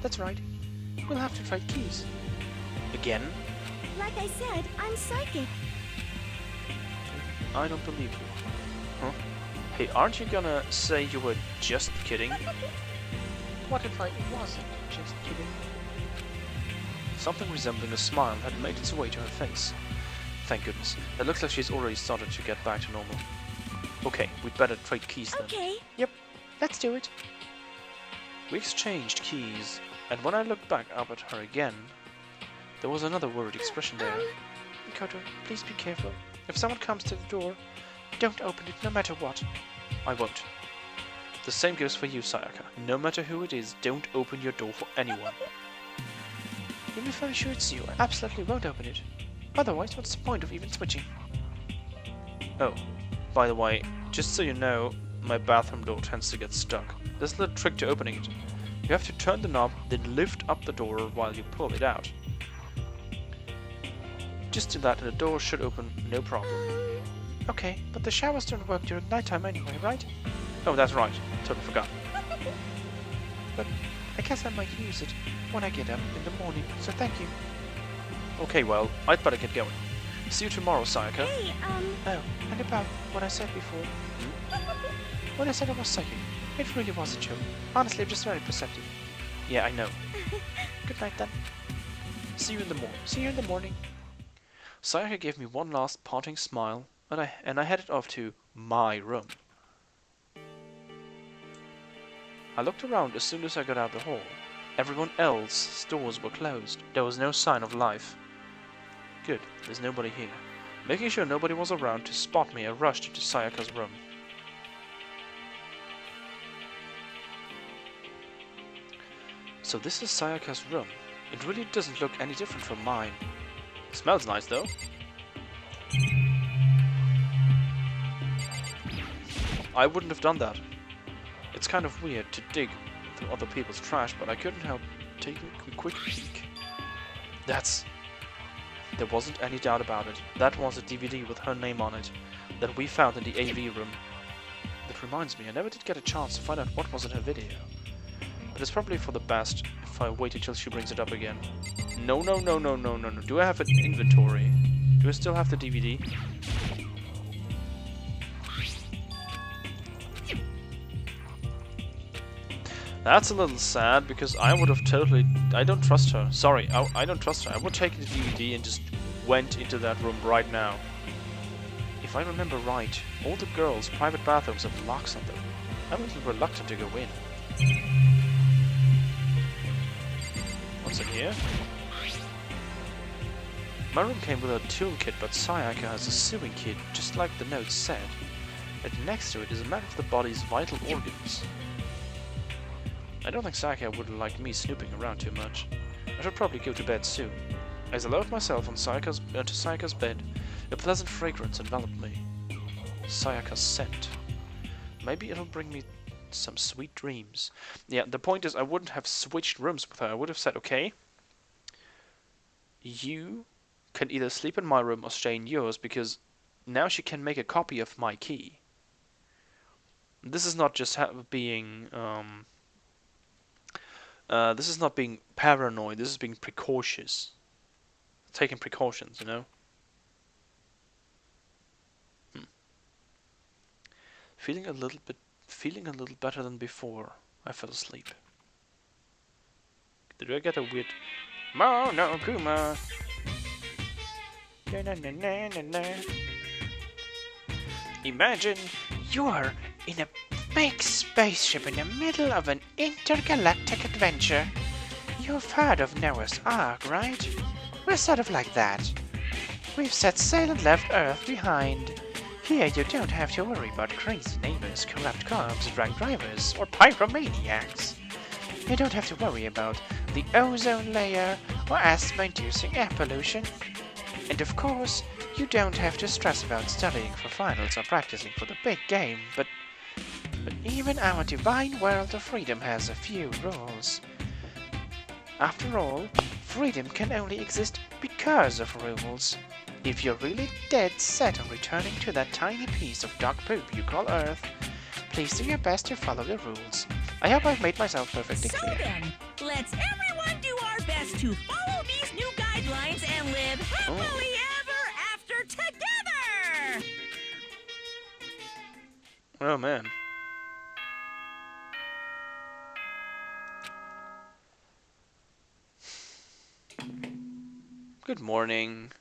That's right. We'll have to trade keys. Again? Like I said, I'm psychic. I don't believe you. Huh? Hey, aren't you gonna say you were just kidding? What if I wasn't just kidding? Something resembling a smile had made its way to her face. Thank goodness. It looks like she's already started to get back to normal. Okay, we'd better trade keys then. Okay. Yep, let's do it. We exchanged keys, and when I looked back up at her again, there was another worried expression there. Makoto, please be careful. If someone comes to the door, don't open it no matter what. I won't. The same goes for you, Sayaka. No matter who it is, don't open your door for anyone. Even if I'm sure it's you, I absolutely won't open it. Otherwise, what's the point of even switching? Oh, by the way, just so you know, my bathroom door tends to get stuck. There's a little trick to opening it. You have to turn the knob, then lift up the door while you pull it out. Just do that and the door should open no problem. Okay, but the showers don't work during nighttime anyway, right? Oh, that's right. Totally forgot. But I guess I might use it when I get up in the morning, so thank you. Okay, well, I'd better get going. See you tomorrow, Sayaka. Hey, Oh, and about what I said before. When I said I was psychic, it really was a joke. Honestly, I'm just very perceptive. Yeah, I know. Good night then. See you in the morning. Sayaka gave me one last parting smile, and I headed off to my room. I looked around as soon as I got out the hall. Everyone else's doors were closed. There was no sign of life. Good, there's nobody here. Making sure nobody was around to spot me, I rushed into Sayaka's room. So this is Sayaka's room. It really doesn't look any different from mine. It smells nice though. I wouldn't have done that. It's kind of weird to dig through other people's trash, but I couldn't help taking a quick peek. There wasn't any doubt about it. That was a DVD with her name on it that we found in the AV room. That reminds me, I never did get a chance to find out what was in her video. But it's probably for the best if I wait until she brings it up again. No. Do I have an inventory? Do I still have the DVD? That's a little sad because I would have totally... I don't trust her. Sorry, I don't trust her. I would take the DVD and just went into that room right now. If I remember right, all the girls' private bathrooms have locks on them. I'm a little reluctant to go in. What's in here? My room came with a toolkit, but Sayaka has a sewing kit, just like the note said. And next to it is a map of the body's vital organs. I don't think Sayaka would like me snooping around too much. I should probably go to bed soon. As I lowered myself onto Sayaka's bed, a pleasant fragrance enveloped me. Sayaka's scent. Maybe it'll bring me some sweet dreams. Yeah, the point is I wouldn't have switched rooms with her. I would have said, okay, you can either sleep in my room or stay in yours, because now she can make a copy of my key. This is not just being... this is not being paranoid, this is being precautious. Taking precautions, you know? Feeling a little better than before, I fell asleep. Did I get a weird... no, Kuma! Imagine you're in a big spaceship in the middle of an intergalactic adventure. You've heard of Noah's Ark, right? We're sort of like that. We've set sail and left Earth behind. Here you don't have to worry about crazy neighbors, corrupt cops, drunk drivers, or pyromaniacs. You don't have to worry about the ozone layer or asthma-inducing air pollution. And of course, you don't have to stress about studying for finals or practicing for the big game, but even our divine world of freedom has a few rules. After all, freedom can only exist because of rules. If you're really dead set on returning to that tiny piece of dog poop you call Earth, please do your best to follow the rules. I hope I've made myself perfectly clear. So then, let's everyone do our best to follow these new guidelines and live happily ever after together! Oh man. Good morning.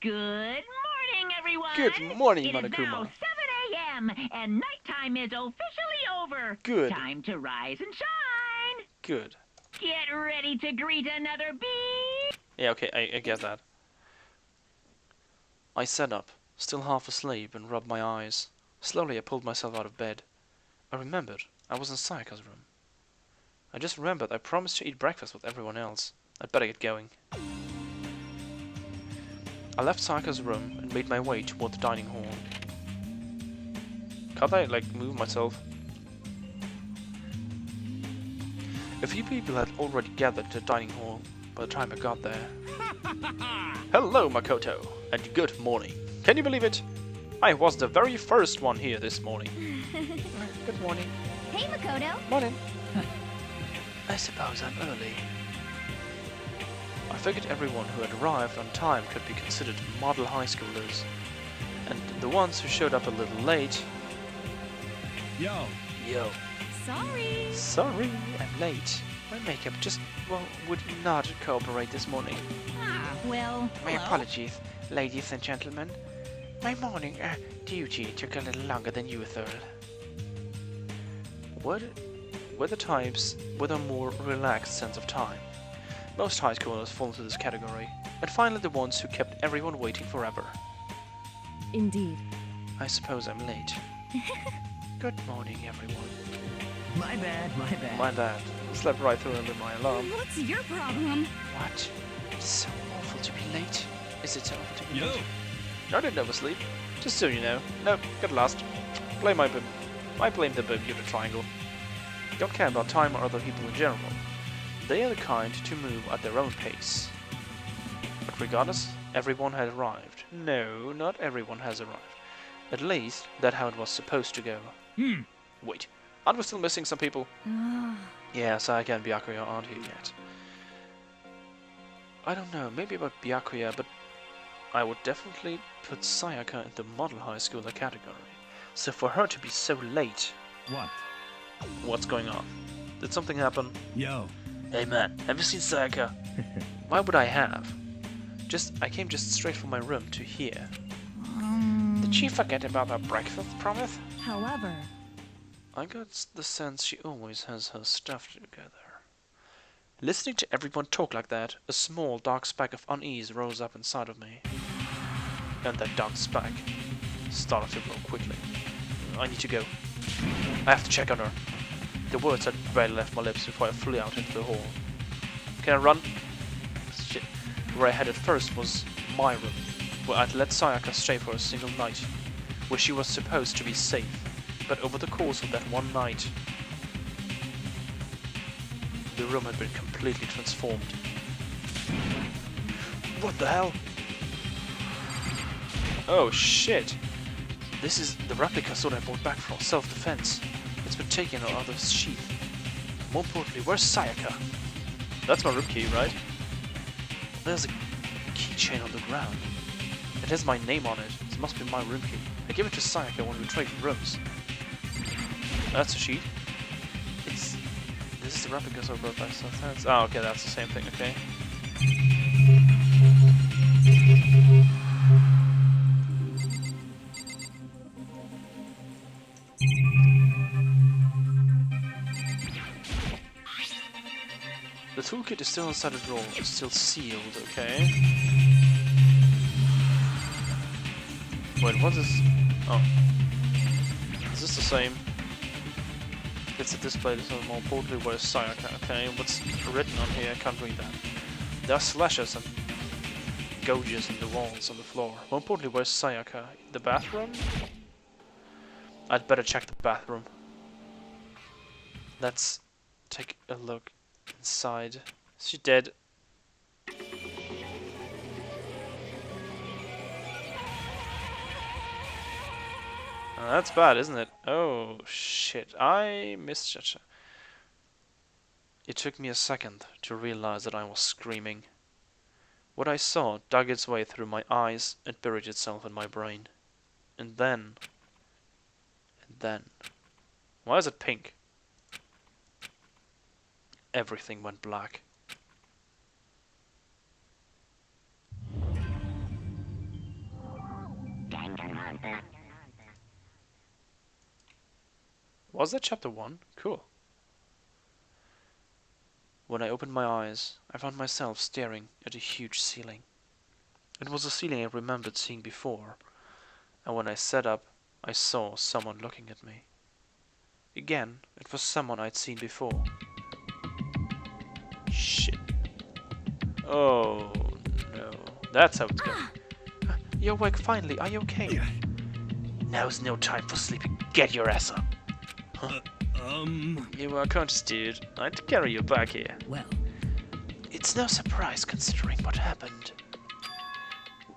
Good morning, everyone. Good morning, It is Monokuma. now 7 a.m. and nighttime is officially over. Good. Time to rise and shine. Good. Get ready to greet another bee. Yeah, okay, I get that. I sat up, still half asleep, and rubbed my eyes. Slowly I pulled myself out of bed. I remembered I was in Sayaka's room. I just remembered I promised to eat breakfast with everyone else. I'd better get going. I left Sayaka's room and made my way toward the dining hall. Can't I, like, move myself? A few people had already gathered at the dining hall by the time I got there. Hello, Makoto, and good morning. Can you believe it? I was the very first one here this morning. Good morning. Hey, Makoto. Morning. I suppose I'm early. I figured everyone who had arrived on time could be considered model high schoolers, and the ones who showed up a little late... Yo. Sorry, I'm late. My makeup just, well, would not cooperate this morning. Ah, well, My hello. apologies, ladies and gentlemen. My morning duty took a little longer than usual. Were the types with a more relaxed sense of time. Most high schoolers fall into this category, and finally the ones who kept everyone waiting forever. Indeed. I suppose I'm late. Good morning, everyone. My bad. My bad. Slept right through under my alarm. What's your problem? What? It's so awful to be late. Is it so awful to be Yo. late? I didn't oversleep. Just so you know. Nope, got lost. Blame my bib. I blame the Bermuda Triangle. Don't care about time or other people in general. They are the kind to move at their own pace. But regardless, everyone had arrived. No, not everyone has arrived. At least, that's how it was supposed to go. Wait, aren't we still missing some people? Yeah, Sayaka and Byakuya aren't here yet. I don't know, maybe about Byakuya, but I would definitely put Sayaka in the model high schooler category. So for her to be so late... What? What's going on? Did something happen? Yo. Hey man, have you seen Sayaka? Why would I have? I came just straight from my room to here. Did she forget about her breakfast promise? However, I got the sense she always has her stuff together. Listening to everyone talk like that, a small dark speck of unease rose up inside of me. And that dark speck started to grow quickly. I need to go. I have to check on her. The words had barely left my lips before I flew out into the hall. Can I run? Shit. Where I headed first was my room, where I'd let Sayaka stay for a single night, where she was supposed to be safe. But over the course of that one night, the room had been completely transformed. What the hell? Oh shit! This is the replica sword I brought back for self-defense. It's been taken out of its sheath. More importantly, where's Sayaka? That's my room key, right? There's a keychain on the ground. It has my name on it. It must be my room key. I gave it to Sayaka when we traded rooms. That's a sheet. This is the replica sword brought back self-defense. Oh, okay, that's the same thing, okay. The toolkit is still inside the drawer. It's still sealed, okay. Wait, what is... Oh. Is this the same? It's a display that's more importantly where's Sayaka, okay. What's written on here? I can't read that. There are slashes and gouges in the walls on the floor. More importantly, where's Sayaka? The bathroom? I'd better check the bathroom. Let's take a look inside. Is she dead? That's bad, isn't it? Oh shit, I misjudged her. It took me a second to realize that I was screaming. What I saw dug its way through my eyes and buried itself in my brain. And then... Why is it pink? Everything went black. Was that chapter 1? Cool. When I opened my eyes, I found myself staring at a huge ceiling. It was a ceiling I remembered seeing before, and when I sat up, I saw someone looking at me. Again, it was someone I'd seen before. Shit. Oh no. That's how it's going. You're awake finally. Are you okay? Now's no time for sleeping. Get your ass up. You are conscious, dude. I'd carry you back here. Well, It's no surprise considering what happened.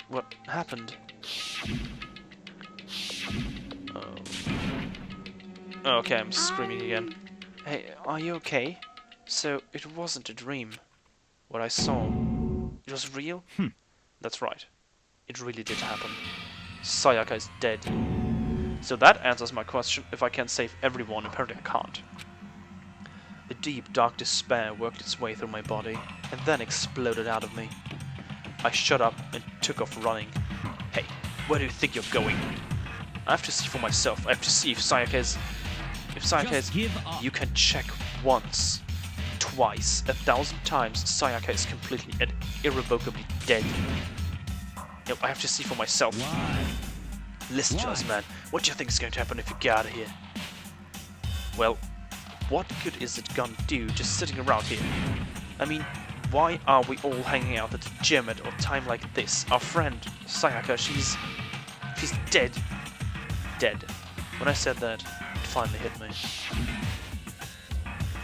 What happened? Oh. Okay, I'm screaming again. Hey, are you okay? So, it wasn't a dream. What I saw, it was real? That's right. It really did happen. Sayaka is dead. So that answers my question. If I can save everyone, apparently I can't. A deep, dark despair worked its way through my body, and then exploded out of me. I shut up and took off running. Hey, where do you think you're going? I have to see for myself. I have to see if Sayaka is... If Sayaka is... give up. You can check once, twice, 1,000 times. Sayaka is completely and irrevocably dead. No, I have to see for myself. Why? Listen to us, man. What do you think is going to happen if you get out of here? Well, what good is it gonna do just sitting around here? I mean, why are we all hanging out at the gym at a time like this? Our friend, Sayaka, she's dead. Dead. When I said that, it finally hit me.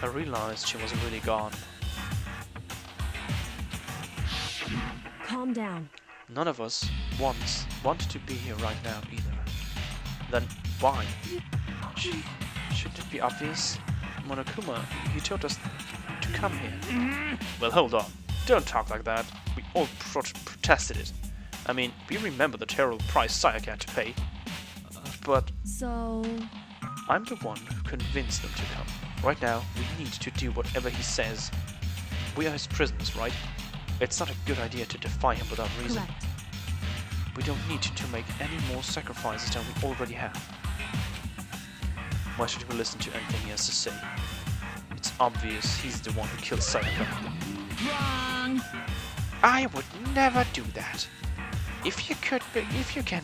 I realized she was really gone. Calm down. None of us wanted to be here right now either. Then why? Shouldn't it be obvious? Monokuma, you told us to come here. Well, hold on. Don't talk like that. We all protested it. I mean, we remember the terrible price Sayaka had to pay. But So... I'm the one who convinced them to come. Right now, we need to do whatever he says. We are his prisoners, right? It's not a good idea to defy him without reason. Correct. We don't need to make any more sacrifices than we already have. Why should we listen to anything he has to say? It's obvious he's the one who killed Sayaka. wrong. I would never do that. If you can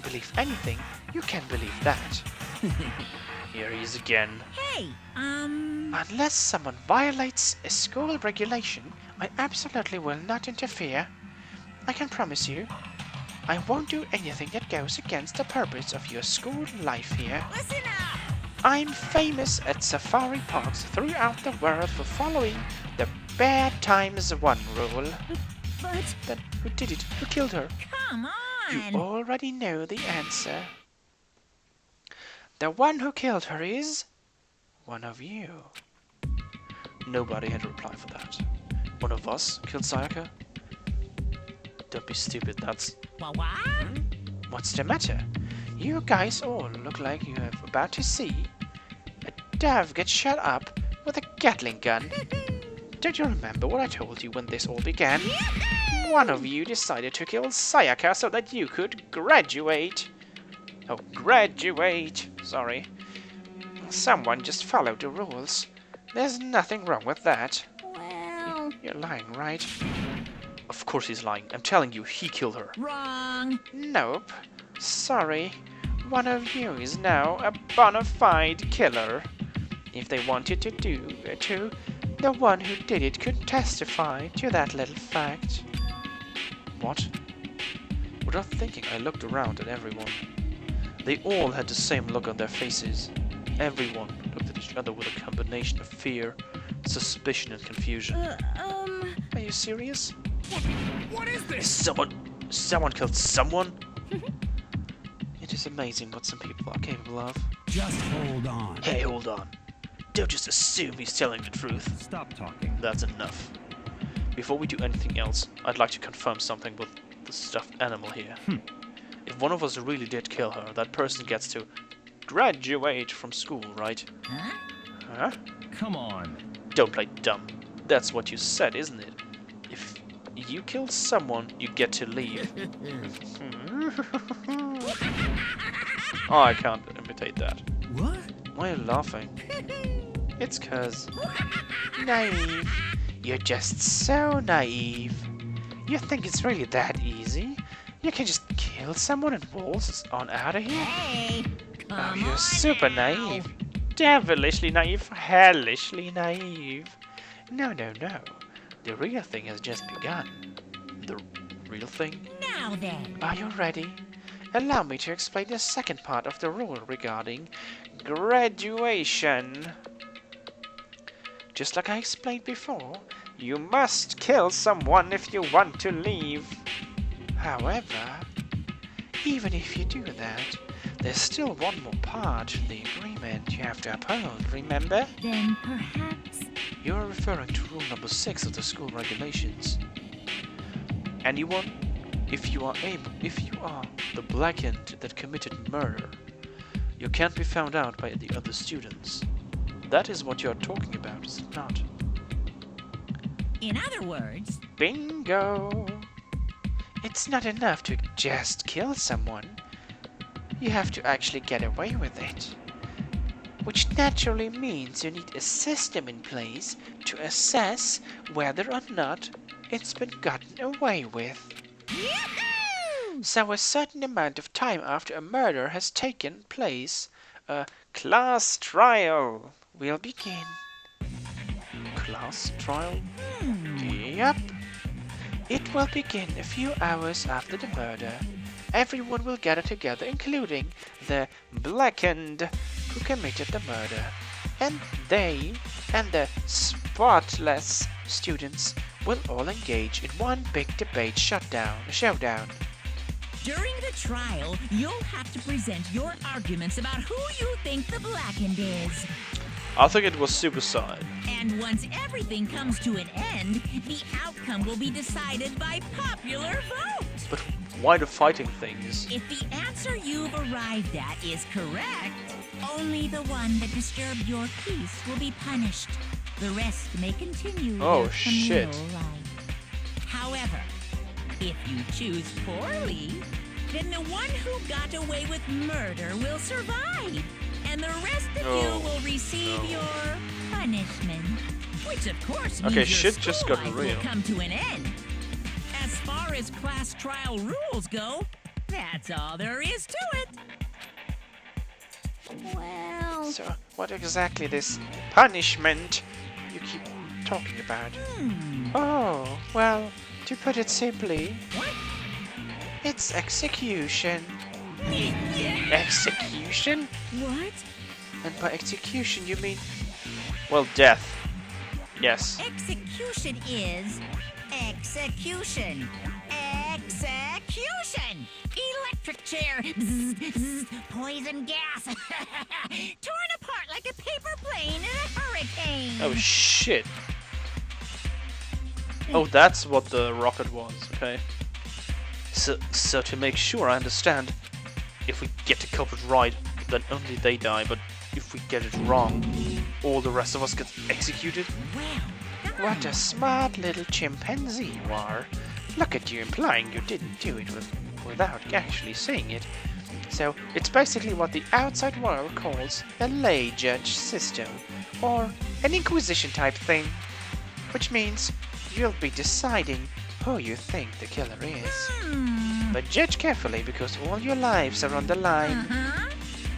believe anything, you can believe that. Here he is again. Hey, Unless someone violates a school regulation, I absolutely will not interfere. I can promise you, I won't do anything that goes against the purpose of your school life here. listen up. I'm famous at safari parks throughout the world for following the bad times one rule. But... Then who did it? Who killed her? Come You on. already know the answer. The one who killed her is... one of you. Nobody had a reply for that. One of us killed Sayaka? Don't be stupid, that's... What? What's the matter? You guys all look like you are about to see a dove get shot up with a Gatling gun. Don't you remember what I told you when this all began? One of you decided to kill Sayaka so that you could graduate. Oh, graduate. Sorry. Someone just followed the rules. There's nothing wrong with that. Well, You're lying, right? Of course he's lying. I'm telling you, he killed her. wrong. Nope. Sorry. One of you is now a bona fide killer. If they wanted to the one who did it could testify to that little fact. What? Without thinking, I looked around at everyone. They all had the same look on their faces. Everyone looked at each other with a combination of fear, suspicion, and confusion. Are you serious? What is this? Someone killed someone? It is amazing what some people are capable of. Just hold on. Hey, hold on. Don't just assume he's telling the truth. Stop talking. That's enough. Before we do anything else, I'd like to confirm something with the stuffed animal here. If one of us really did kill her, that person gets to graduate from school, right? Huh? Huh? Come on. Don't play dumb. That's what you said, isn't it? If you kill someone, you get to leave. Oh, I can't imitate that. What? Why are you laughing? It's 'cause naive. You're just so naive. You think it's really that easy? You can just kill someone and waltz on out of here? Hey, Oh, come you're on super now. naive. Devilishly naive. Hellishly naive. No. The real thing has just begun. The real thing? Now then. Are you ready? allow me to explain the second part of the rule regarding graduation. Just like I explained before, you must kill someone if you want to leave. However, even if you do that, there's still one more part of the agreement you have to uphold, remember? Then perhaps... You're referring to rule number 6 of the school regulations. Anyone, if you are the blackened that committed murder, you can't be found out by the other students. That is what you're talking about, is it not? In other words, Bingo! It's not enough to just kill someone. You have to actually get away with it. Which naturally means you need a system in place to assess whether or not it's been gotten away with. yahoo! So a certain amount of time after a murder has taken place, a class trial will begin. Class trial? Yep. It will begin a few hours after the murder. Everyone will gather together, including the blackened who committed the murder. And they and the spotless students will all engage in one big debate showdown. During the trial, you'll have to present your arguments about who you think the blackened is. I think it was suicide. And once everything comes to an end, the outcome will be decided by popular vote. But why the fighting things? If the answer you've arrived at is correct, only the one that disturbed your peace will be punished. The rest may continue Oh, their shit. communal life. However, if you choose poorly, then the one who got away with murder will survive, and the rest of Oh, you will receive no. your punishment. Which of course means Okay, your shit just school got life real. will come to an end. As far as class trial rules go, that's all there is to it. Well, So, what exactly this punishment you keep talking about? Oh, well, to put it simply, What? it's execution. Execution? What? And by execution you mean... Well, death. Yes. Execution is execution. Execution! Electric chair. Zzz, zzz, poison gas. Torn apart like a paper plane in a hurricane. Oh shit. Oh, that's what the rocket was. Okay. So to make sure I understand, if we get the culprit right, then only they die. But if we get it wrong, all the rest of us get executed. Well, What a smart little chimpanzee you are. Look at you implying you didn't do it without actually saying it. So, it's basically what the outside world calls a lay judge system, or an inquisition type thing. Which means you'll be deciding who you think the killer is. But judge carefully, because all your lives are on the line.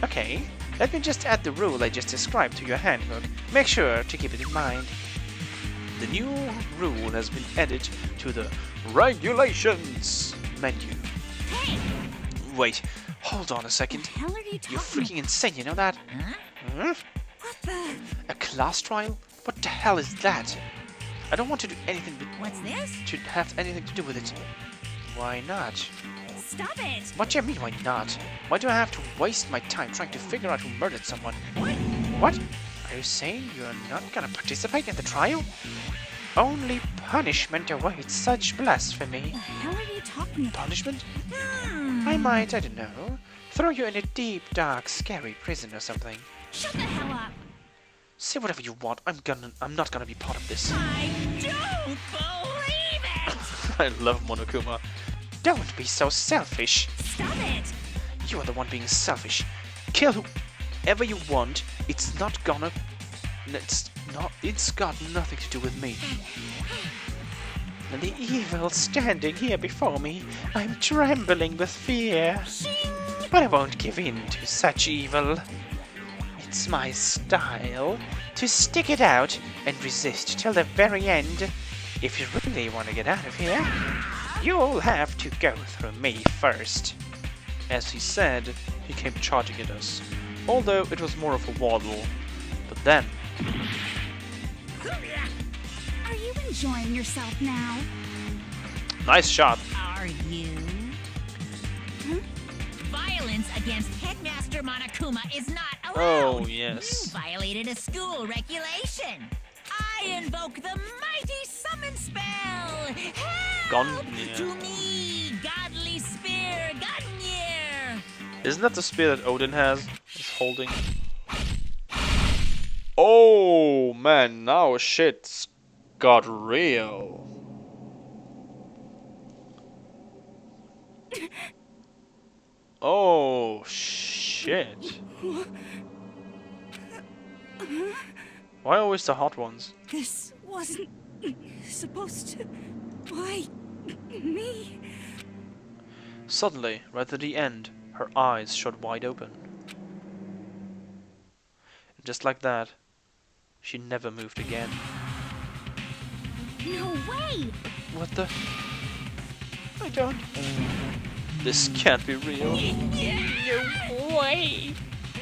Okay, let me just add the rule I just described to your handbook. Make sure to keep it in mind. The new rule has been added to the regulations menu. Hey! Wait, hold on a second. What the hell are you talking You're freaking insane, you know that? Huh? Hmm? What the? A class trial? What the hell is that? I don't want to do anything What's this? to have anything to do with it. Why not? Stop it! What do you mean, why not? Why do I have to waste my time trying to figure out who murdered someone? What? Are you saying you're not gonna participate in the trial? Only punishment awaits such blasphemy. The hell are you talking about? Punishment? I might, I don't know, throw you in a deep, dark, scary prison or something. Shut the hell up! Say whatever you want, I'm not gonna be part of this. I don't believe it! I love Monokuma. Don't be so selfish. Stop it! You are the one being selfish. Kill whoever you want. It's got nothing to do with me. And the evil standing here before me, I'm trembling with fear. But I won't give in to such evil. It's my style to stick it out and resist till the very end. If you really want to get out of here, you'll have to go through me first. As he said, he came charging at us, although it was more of a waddle. But then, Are you enjoying yourself now? nice shot. Are you? Violence against Headmaster Monokuma is not allowed. Oh, yes. You violated a school regulation. I invoke the mighty summon spell. Help Gungnir. to me, godly spear, Gungnir. Isn't that the spear that Odin has? He's holding. Oh man, now shit's got real. Oh shit. Why always the hot ones? This wasn't supposed to. Why me? Suddenly, right at the end, her eyes shot wide open. And just like that, she never moved again. No way! What the? I don't. This can't be real. No way.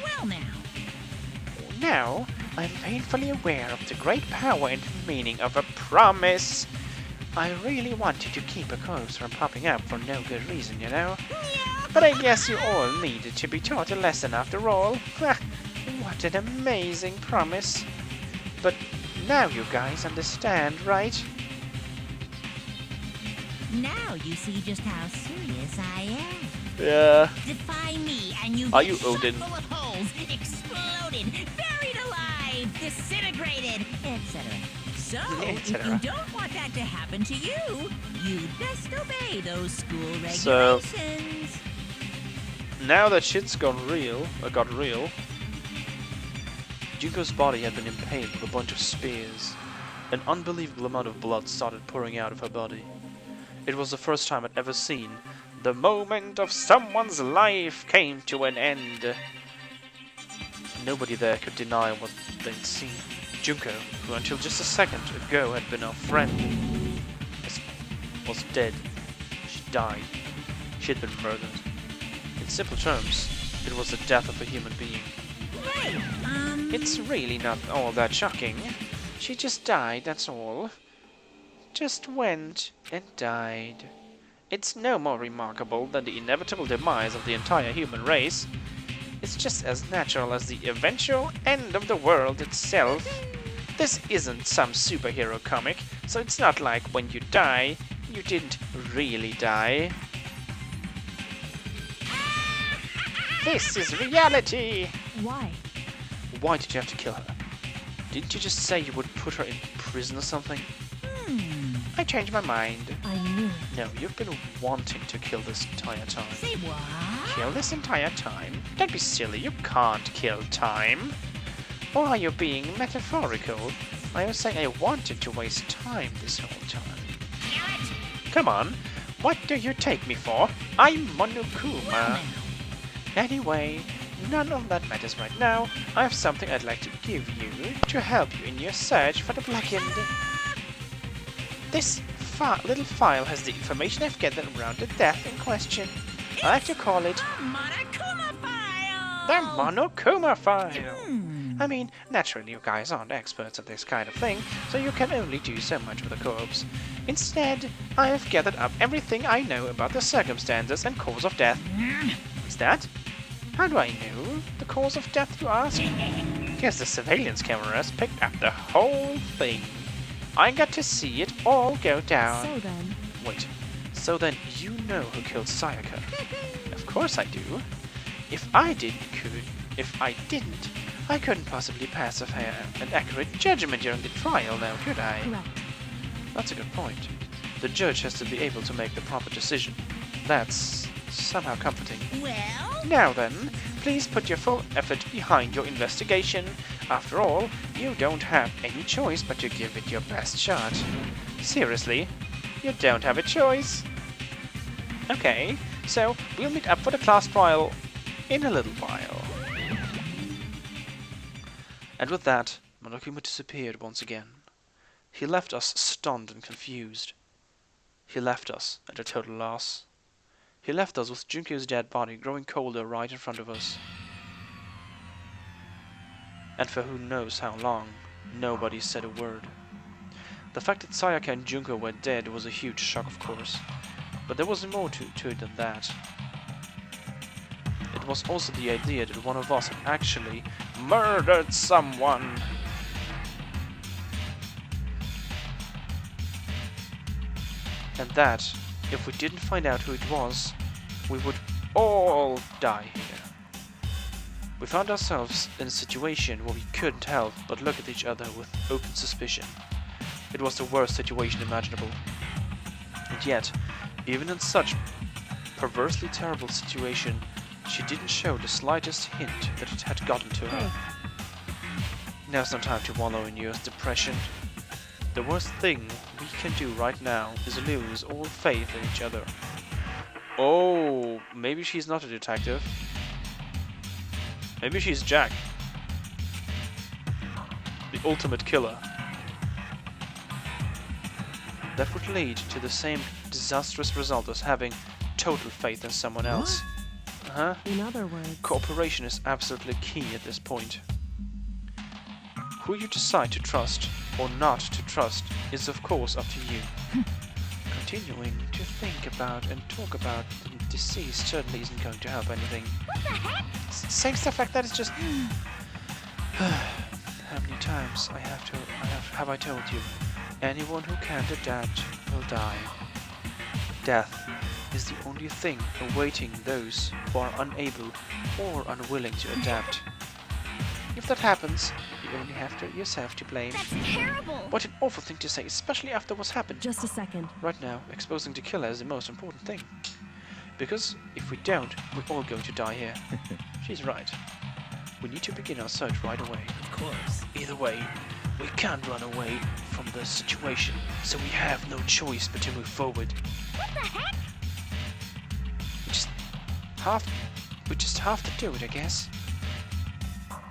Well now. Now, I'm painfully aware of the great power and meaning of a promise. I really wanted to keep a corpse from popping up for no good reason, you know. But I guess you all needed to be taught a lesson after all. What an amazing promise. But now you guys understand, right? Now you see just how serious I am. Yeah. Defy me and you Are get you shot Odin? full of holes, exploded, buried alive, disintegrated, etc. So, if you Etc.. don't want that to happen to you, you'd best obey those school So- regulations. Now that shit's got real, Junko's body had been impaled with a bunch of spears. An unbelievable amount of blood started pouring out of her body. It was the first time I'd ever seen the moment of someone's life came to an end. Nobody there could deny what they'd seen. Junko, who until just a second ago had been our friend, was dead. She died. She had been murdered. In simple terms, it was the death of a human being. Right, It's really not all that shocking. She just died, that's all. Just went and died. It's no more remarkable than the inevitable demise of the entire human race. It's just as natural as the eventual end of the world itself. This isn't some superhero comic, so it's not like when you die, you didn't really die. This is reality! Why? Why did you have to kill her? Didn't you just say you would put her in prison or something? I changed my mind. I knew. No, you've been wanting to kill this entire time. say what? Kill this entire time? Don't be silly, you can't kill time. Or are you being metaphorical? I was saying I wanted to waste time this whole time. Come on, what do you take me for? I'm Monokuma. Anyway, none of that matters right now. I have something I'd like to give you to help you in your search for the Blackened. This little file has the information I've gathered around the death in question. I like to call it Monokuma file! the Monokuma file. I mean, naturally you guys aren't experts at this kind of thing, so you can only do so much with a corpse. Instead, I have gathered up everything I know about the circumstances and cause of death. What's that? How do I know the cause of death, you ask? Guess the surveillance cameras picked up the whole thing. I got to see it all go down. So then, Wait, so then you know who killed Sayaka? Of course I do. If I didn't, I couldn't possibly pass a fair and accurate judgment during the trial now, could I? correct. That's a good point. The judge has to be able to make the proper decision. That's somehow comforting. Well, Now then, please put your full effort behind your investigation. After all, you don't have any choice but to give it your best shot. Seriously, you don't have a choice. Okay, so we'll meet up for the class trial in a little while. And with that, Monokuma disappeared once again. He left us stunned and confused. He left us at a total loss. He left us with Junko's dead body growing colder right in front of us. And for who knows how long, nobody said a word. The fact that Sayaka and Junko were dead was a huge shock, of course, but there was more to it than that. It was also the idea that one of us had actually murdered someone. And that, if we didn't find out who it was, we would all die here. We found ourselves in a situation where we couldn't help but look at each other with open suspicion. It was the worst situation imaginable. And yet, even in such perversely terrible situation, she didn't show the slightest hint that it had gotten to her. Now's no time to wallow in your depression. The worst thing we can do right now is lose all faith in each other. Oh, maybe she's not a detective. Maybe she's Jack, the ultimate killer. That would lead to the same disastrous result as having total faith in someone else. In other words, Cooperation is absolutely key at this point. Who you decide to trust or not to trust is of course up to you. Continuing to think about and talk about the deceased certainly isn't going to help anything. What the heck? Saying stuff like that is just... How many times have I told you? Anyone who can't adapt will die. Death is the only thing awaiting those who are unable or unwilling to adapt. If that happens, you only have yourself to blame. That's terrible. What an awful thing to say, especially after what's happened. just a second. Right now, exposing the killer is the most important thing. Because if we don't, we're all going to die here. She's right. We need to begin our search right away. Of course. Either way, we can't run away from the situation, so we have no choice but to move forward. What the heck? We just have to do it, I guess.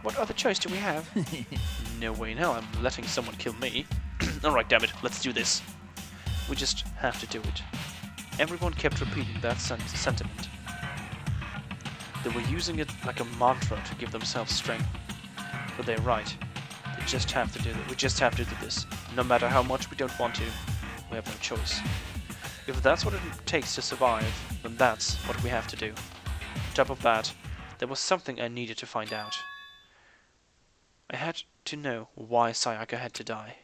What other choice do we have? No way in hell I'm letting someone kill me. Alright, damn it, let's do this. We just have to do it. Everyone kept repeating that sentiment. They were using it like a mantra to give themselves strength. But they're right. They just have to do it. We just have to do this. No matter how much we don't want to, we have no choice. If that's what it takes to survive, then that's what we have to do. On top of that, there was something I needed to find out. I had to know why Sayaka had to die.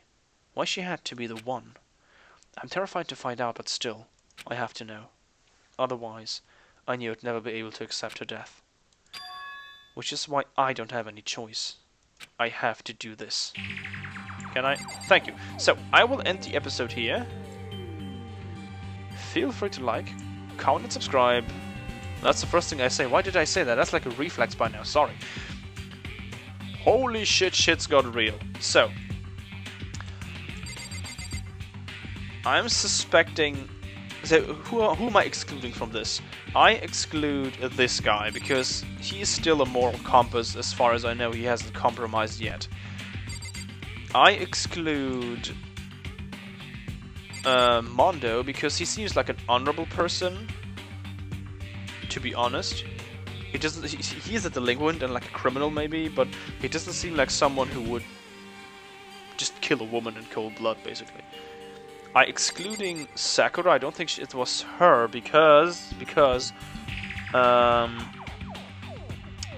Why she had to be the one. I'm terrified to find out, but still, I have to know. Otherwise, I knew I'd never be able to accept her death. Which is why I don't have any choice. I have to do this. Can I? Thank you. So, I will end the episode here. Feel free to like, comment and subscribe. That's the first thing I say. Why did I say that? That's like a reflex by now. Sorry. Holy shit, shit's got real. So, I'm suspecting... So, who am I excluding from this? I exclude this guy, because he is still a moral compass. As far as I know, he hasn't compromised yet. I exclude Mondo, because he seems like an honorable person, to be honest. He doesn't. He is a delinquent and like a criminal maybe, but he doesn't seem like someone who would just kill a woman in cold blood, basically. Excluding Sakura, I don't think it was her because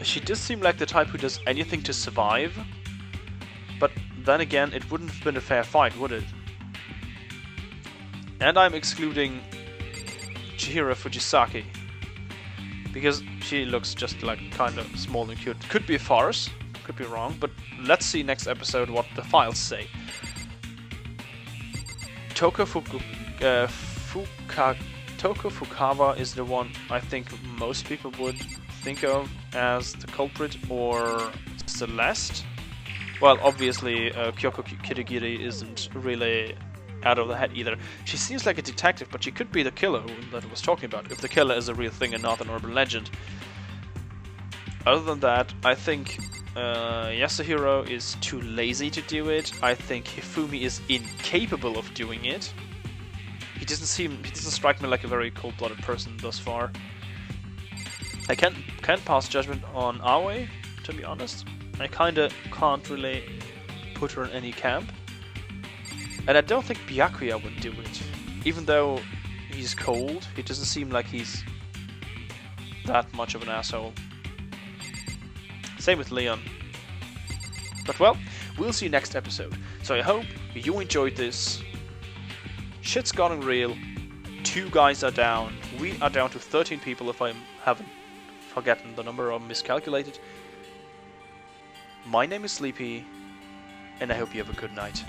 she does seem like the type who does anything to survive. But then again, it wouldn't have been a fair fight, would it? And I'm excluding Chihiro Fujisaki, because she looks just like kind of small and cute. Could be a farce, could be wrong, but let's see next episode what the files say. Toko Fukawa is the one I think most people would think of as the culprit, or Celeste. Well, obviously, Kyoko Kirigiri isn't really out of the head either. She seems like a detective, but she could be the killer that I was talking about, if the killer is a real thing and not an urban legend. Other than that, I think Yasuhiro is too lazy to do it. I think Hifumi is incapable of doing it. he doesn't strike me like a very cold-blooded person thus far. I can't pass judgment on Aoi, to be honest. I kinda can't really put her in any camp. And I don't think Byakuya would do it. Even though he's cold, he doesn't seem like he's that much of an asshole. Same with Leon. But well, we'll see you next episode. So I hope you enjoyed this. Shit's gotten real. 2 guys are down. We are down to 13 people if I haven't forgotten the number or miscalculated. My name is Sleepy, and I hope you have a good night.